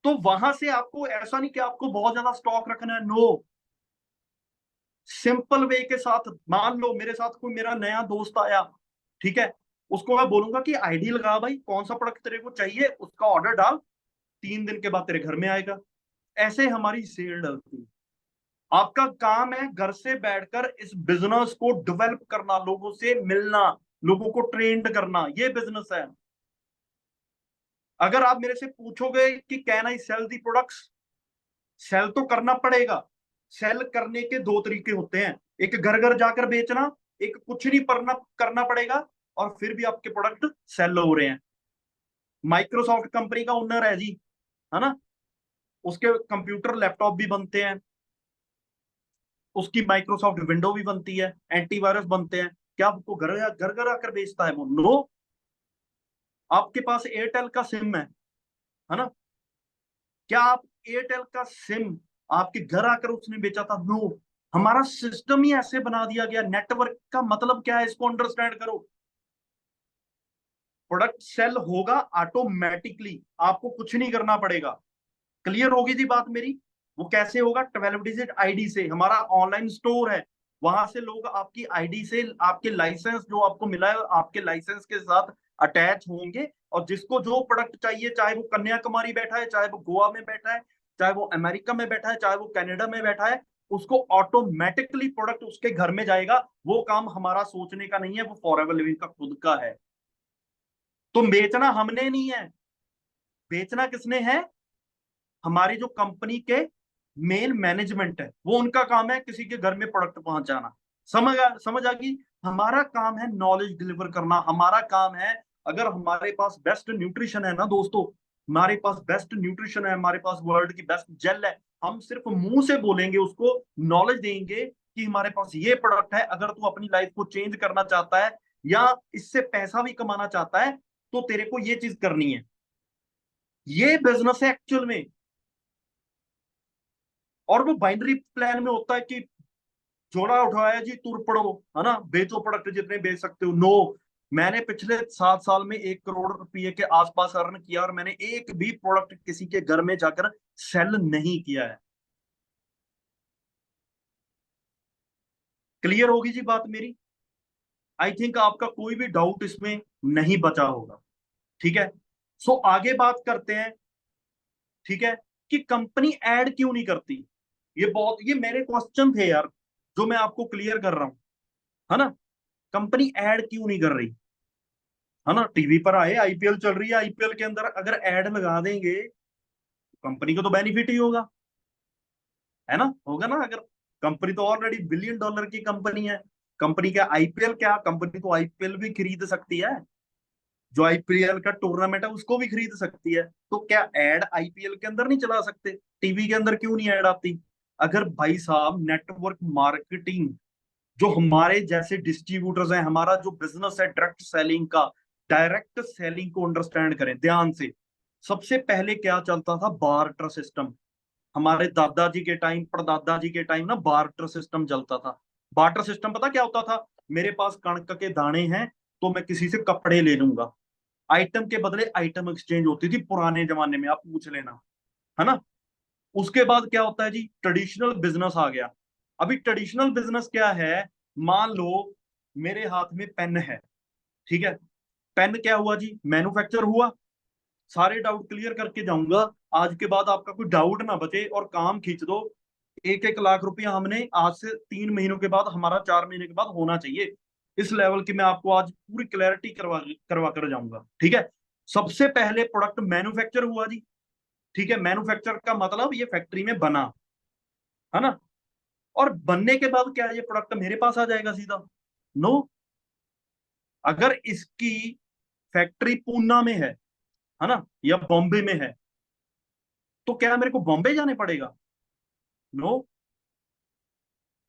Speaker 1: तो वहां से आपको ऐसा नहीं कि आपको बहुत ज्यादा स्टॉक रखना है, नो। सिंपल वे के साथ, मान लो मेरे साथ कोई मेरा नया दोस्त आया, ठीक है, उसको मैं बोलूंगा कि आईडी लगा भाई, कौन सा प्रोडक्ट तेरे को चाहिए, उसका ऑर्डर डाल, 3 दिन के बाद तेरे घर में आएगा। ऐसे हमारी सेल डलती है। आपका काम है घर से बैठकर इस बिजनेस को डेवलप करना, लोगों से मिलना, लोगों को ट्रेंड करना, ये बिजनेस है। अगर आप मेरे से पूछोगे कि can I sell the products, sell तो करना पड़ेगा। सेल करने के दो तरीके होते हैं, एक घर घर जाकर बेचना, एक कुछ नहीं करना करना पड़ेगा और फिर भी आपके प्रोडक्ट सेल हो रहे हैं। माइक्रोसॉफ्ट कंपनी का ओनर है जी, है ना, उसके कंप्यूटर लैपटॉप भी बनते हैं, उसकी माइक्रोसॉफ्ट विंडो भी बनती है, एंटीवायरस बनते हैं। क्या आपको घर घर घर आकर बेचता है वो? नो। आपके पास एयरटेल का सिम है ना, क्या आप एयरटेल का सिम आपके घर आकर उसने बेचा था? नो। हमारा सिस्टम ही ऐसे बना दिया गया। नेटवर्क का मतलब क्या है, इसको अंडरस्टैंड करो। प्रोडक्ट सेल होगा ऑटोमेटिकली, आपको कुछ नहीं करना पड़ेगा। क्लियर होगी जी बात मेरी? वो कैसे होगा? 12 डिजिट आईडी से। हमारा ऑनलाइन स्टोर है, वहां से लोग आपकी आईडी से आपके लाइसेंस जो आपको मिला है, आपके लाइसेंस के साथ अटैच होंगे, और जिसको जो प्रोडक्ट चाहिए, चाहे वो कन्याकुमारी बैठा है, चाहे वो गोवा में बैठा है, चाहे वो अमेरिका में बैठा है, चाहे वो कनाडा में बैठा है, उसको ऑटोमेटिकली प्रोडक्ट उसके घर में जाएगा। वो काम हमारा सोचने का नहीं है, वो फॉरएवर लिविंग का खुद का है। तो बेचना हमने नहीं है, बेचना किसने है? हमारी जो कंपनी के मेन मैनेजमेंट है, वो उनका काम है किसी के घर में प्रोडक्ट पहुंचाना। समझ आ गई? हमारा काम है नॉलेज डिलीवर करना, हमारा काम है, अगर हमारे पास बेस्ट न्यूट्रिशन है ना दोस्तों, हमारे पास बेस्ट न्यूट्रिशन है, हमारे पास वर्ल्ड की बेस्ट जेल है, हम सिर्फ मुंह से बोलेंगे, उसको नॉलेज देंगे कि हमारे पास ये प्रोडक्ट है, अगर तू अपनी लाइफ को चेंज करना चाहता है या इससे पैसा भी कमाना चाहता है, तो तेरे को ये चीज करनी है। ये बिजनेस है एक्चुअल में। और वो बाइनरी प्लान में होता है कि जोड़ा उठाया जी, तुर पड़ो, है ना, बेचो प्रोडक्ट जितने बेच सकते हो। नो, मैंने पिछले 7 साल में 1 करोड़ रुपए के आसपास अर्न किया, और मैंने एक भी प्रोडक्ट किसी के घर में जाकर सेल नहीं किया है। क्लियर होगी जी बात मेरी? आई थिंक आपका कोई भी डाउट इसमें नहीं बचा होगा। ठीक है, सो आगे बात करते हैं। ठीक है, कि कंपनी ऐड क्यों नहीं करती? ये मेरे क्वेश्चन थे यार, जो मैं आपको क्लियर कर रहा हूं, है ना। कंपनी ऐड क्यों नहीं कर रही? है ना, टीवी पर आए, आईपीएल चल रही है, आईपीएल के अंदर अगर ऐड लगा देंगे, कंपनी को तो बेनिफिट ही होगा, है ना, होगा ना। अगर कंपनी तो ऑलरेडी $1 बिलियन की कंपनी है, कंपनी का आईपीएल क्या, कंपनी तो आईपीएल भी खरीद सकती है, जो आईपीएल का टूर्नामेंट है उसको भी खरीद सकती है। तो क्या एड आईपीएल के अंदर नहीं चला सकते? टीवी के अंदर क्यों नहीं ऐड आती? अगर भाई साहब नेटवर्क मार्केटिंग, जो हमारे जैसे डिस्ट्रीब्यूटर्स हैं, हमारा जो बिजनेस है डायरेक्ट सेलिंग का, डायरेक्ट सेलिंग को अंडरस्टैंड करें ध्यान से। सबसे पहले क्या चलता था? Barter system. हमारे दादाजी के टाइम, परदादा जी के टाइम ना बार्टर सिस्टम चलता था। बार्टर सिस्टम पता क्या होता था? मेरे पास कणक के दाने हैं, तो मैं किसी से कपड़े ले लूंगा। आइटम के बदले आइटम एक्सचेंज होती थी पुराने जमाने में, आप पूछ लेना, है ना। उसके बाद क्या होता है जी? ट्रेडिशनल बिजनेस आ गया। अभी ट्रेडिशनल बिजनेस क्या है? मान लो मेरे हाथ में पेन है, ठीक है, पेन क्या हुआ जी? मैन्युफैक्चर हुआ। सारे डाउट क्लियर करके जाऊंगा, आज के बाद आपका कोई डाउट ना बचे, और काम खींच दो। 1-1 लाख रुपया हमने आज से 3 महीनों के बाद, हमारा 4 महीने के बाद होना चाहिए। इस लेवल की मैं आपको आज पूरी क्लैरिटी करवा करवा कर जाऊंगा, ठीक है। सबसे पहले प्रोडक्ट मैन्युफैक्चर हुआ जी, ठीक है। मैन्युफैक्चर का मतलब ये फैक्ट्री में बना, है ना। और बनने के बाद क्या ये प्रोडक्ट मेरे पास आ जाएगा सीधा? नो। अगर इसकी फैक्ट्री पूना में है ना, या बॉम्बे में है, तो क्या मेरे को बॉम्बे जाने पड़ेगा? नो।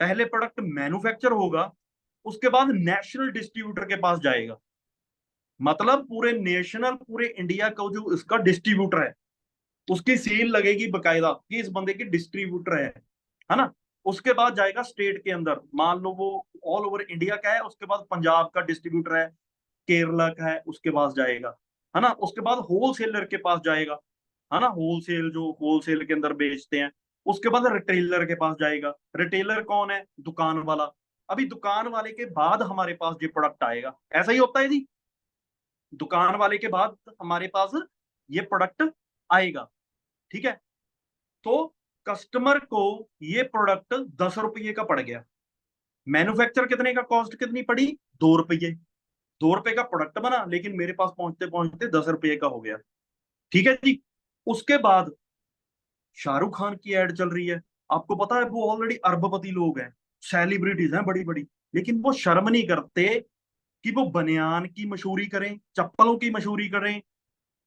Speaker 1: पहले प्रोडक्ट मैन्युफैक्चर होगा, उसके बाद नेशनल डिस्ट्रीब्यूटर के पास जाएगा। मतलब पूरे नेशनल, पूरे इंडिया का जो इसका डिस्ट्रीब्यूटर है, उसकी सील लगेगी बकायदा कि इस बंदे की डिस्ट्रीब्यूटर है ना। उसके बाद जाएगा स्टेट के अंदर, मान लो वो ऑल ओवर इंडिया का है, उसके बाद पंजाब का डिस्ट्रीब्यूटर है, केरला का है, उसके पास जाएगा, है ना। उसके बाद होलसेलर के पास जाएगा, है ना, होलसेल जो होलसेल के अंदर बेचते हैं। उसके बाद रिटेलर के पास जाएगा। रिटेलर कौन है? दुकान वाला। अभी दुकान वाले के बाद हमारे पास ये प्रोडक्ट आएगा। ऐसा ही होता है जी, दुकान वाले के बाद हमारे पास ये प्रोडक्ट आएगा, ठीक है। तो कस्टमर को ये प्रोडक्ट 10 रुपये का पड़ गया। मैन्युफैक्चर कितने का, कॉस्ट कितनी पड़ी? 2 रुपये। 2 रुपये का प्रोडक्ट बना, लेकिन मेरे पास पहुंचते पहुंचते 10 रुपये का हो गया, ठीक है जी। उसके बाद शाहरुख खान की एड चल रही है। आपको पता है वो ऑलरेडी अरबपति लोग हैं, सेलिब्रिटीज हैं बड़ी बड़ी, लेकिन वो शर्म नहीं करते कि वो बनियान की मशहूरी करें, चप्पलों की मशहूरी करें,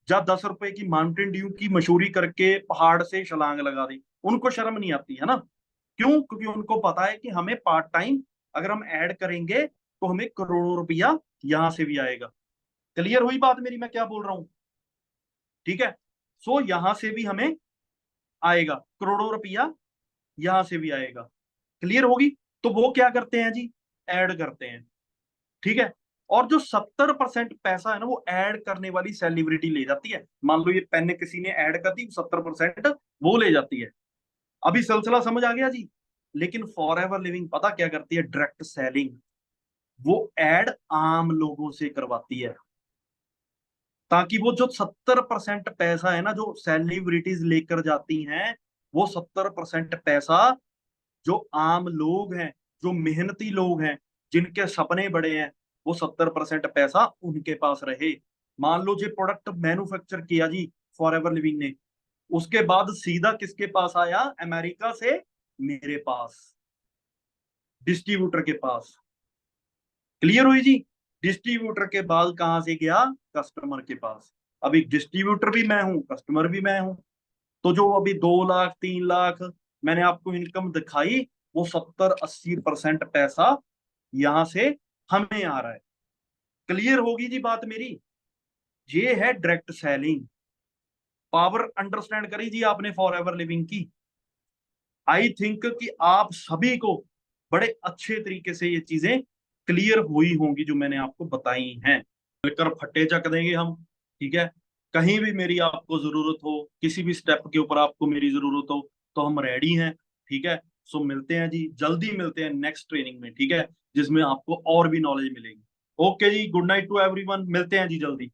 Speaker 1: या 10 रुपए की माउंटेन ड्यू की मशहूरी करके पहाड़ से छलांग लगा दें। उनको शर्म नहीं आती है ना। क्यों? क्योंकि उनको पता है कि हमें पार्ट टाइम अगर हम ऐड करेंगे तो हमें करोड़ों रुपया यहां से भी आएगा। क्लियर हुई बात मेरी, मैं क्या बोल रहा हूँ? ठीक है। सो यहां से भी हमें आएगा करोड़ों रुपया, यहां से भी आएगा। क्लियर होगी? तो वो क्या करते हैं जी? ऐड करते हैं, ठीक है। और जो 70% पैसा है ना, वो ऐड करने वाली सेलिब्रिटी ले जाती है। मान लो ये पेन किसी ने ऐड कर दी, 70% वो ले जाती है। अभी सिलसिला समझ आ गया जी। लेकिन फॉर एवर लिविंग पता क्या करती है? Direct selling. वो ऐड आम लोगों से करवाती है, ताकि वो जो 70% पैसा है ना, जो सेलिब्रिटीज लेकर जाती हैं, वो 70% पैसा जो आम लोग हैं, जो मेहनती लोग हैं, जिनके सपने बड़े हैं, वो 70% पैसा उनके पास रहे। मान लो जो प्रोडक्ट मैन्युफैक्चर किया जी फॉर एवर लिविंग ने, उसके बाद सीधा किसके पास आया? अमेरिका से मेरे पास, डिस्ट्रीब्यूटर के पास। क्लियर हुई जी? डिस्ट्रीब्यूटर के बाद कहां से गया? कस्टमर के पास। अभी डिस्ट्रीब्यूटर भी मैं हूं, कस्टमर भी मैं हूं। तो जो अभी 2 लाख 3 लाख मैंने आपको इनकम दिखाई, वो 70-80% पैसा यहां से हमें आ रहा है। क्लियर होगी जी बात मेरी? ये है डायरेक्ट सेलिंग। पावर अंडरस्टैंड करी जी आपने फॉर एवर लिविंग की? आई थिंक कि आप सभी को बड़े अच्छे तरीके से ये चीजें क्लियर हुई होंगी जो मैंने आपको बताई हैं। मिलकर फट्टे चक देंगे हम, ठीक है। कहीं भी मेरी आपको जरूरत हो, किसी भी स्टेप के ऊपर आपको मेरी जरूरत हो, तो हम रेडी हैं, ठीक है। सो मिलते हैं जी, जल्दी मिलते हैं नेक्स्ट ट्रेनिंग में, ठीक है, जिसमें आपको और भी नॉलेज मिलेगी। ओके जी, गुड नाइट टू एवरीवन, मिलते हैं जी जल्दी।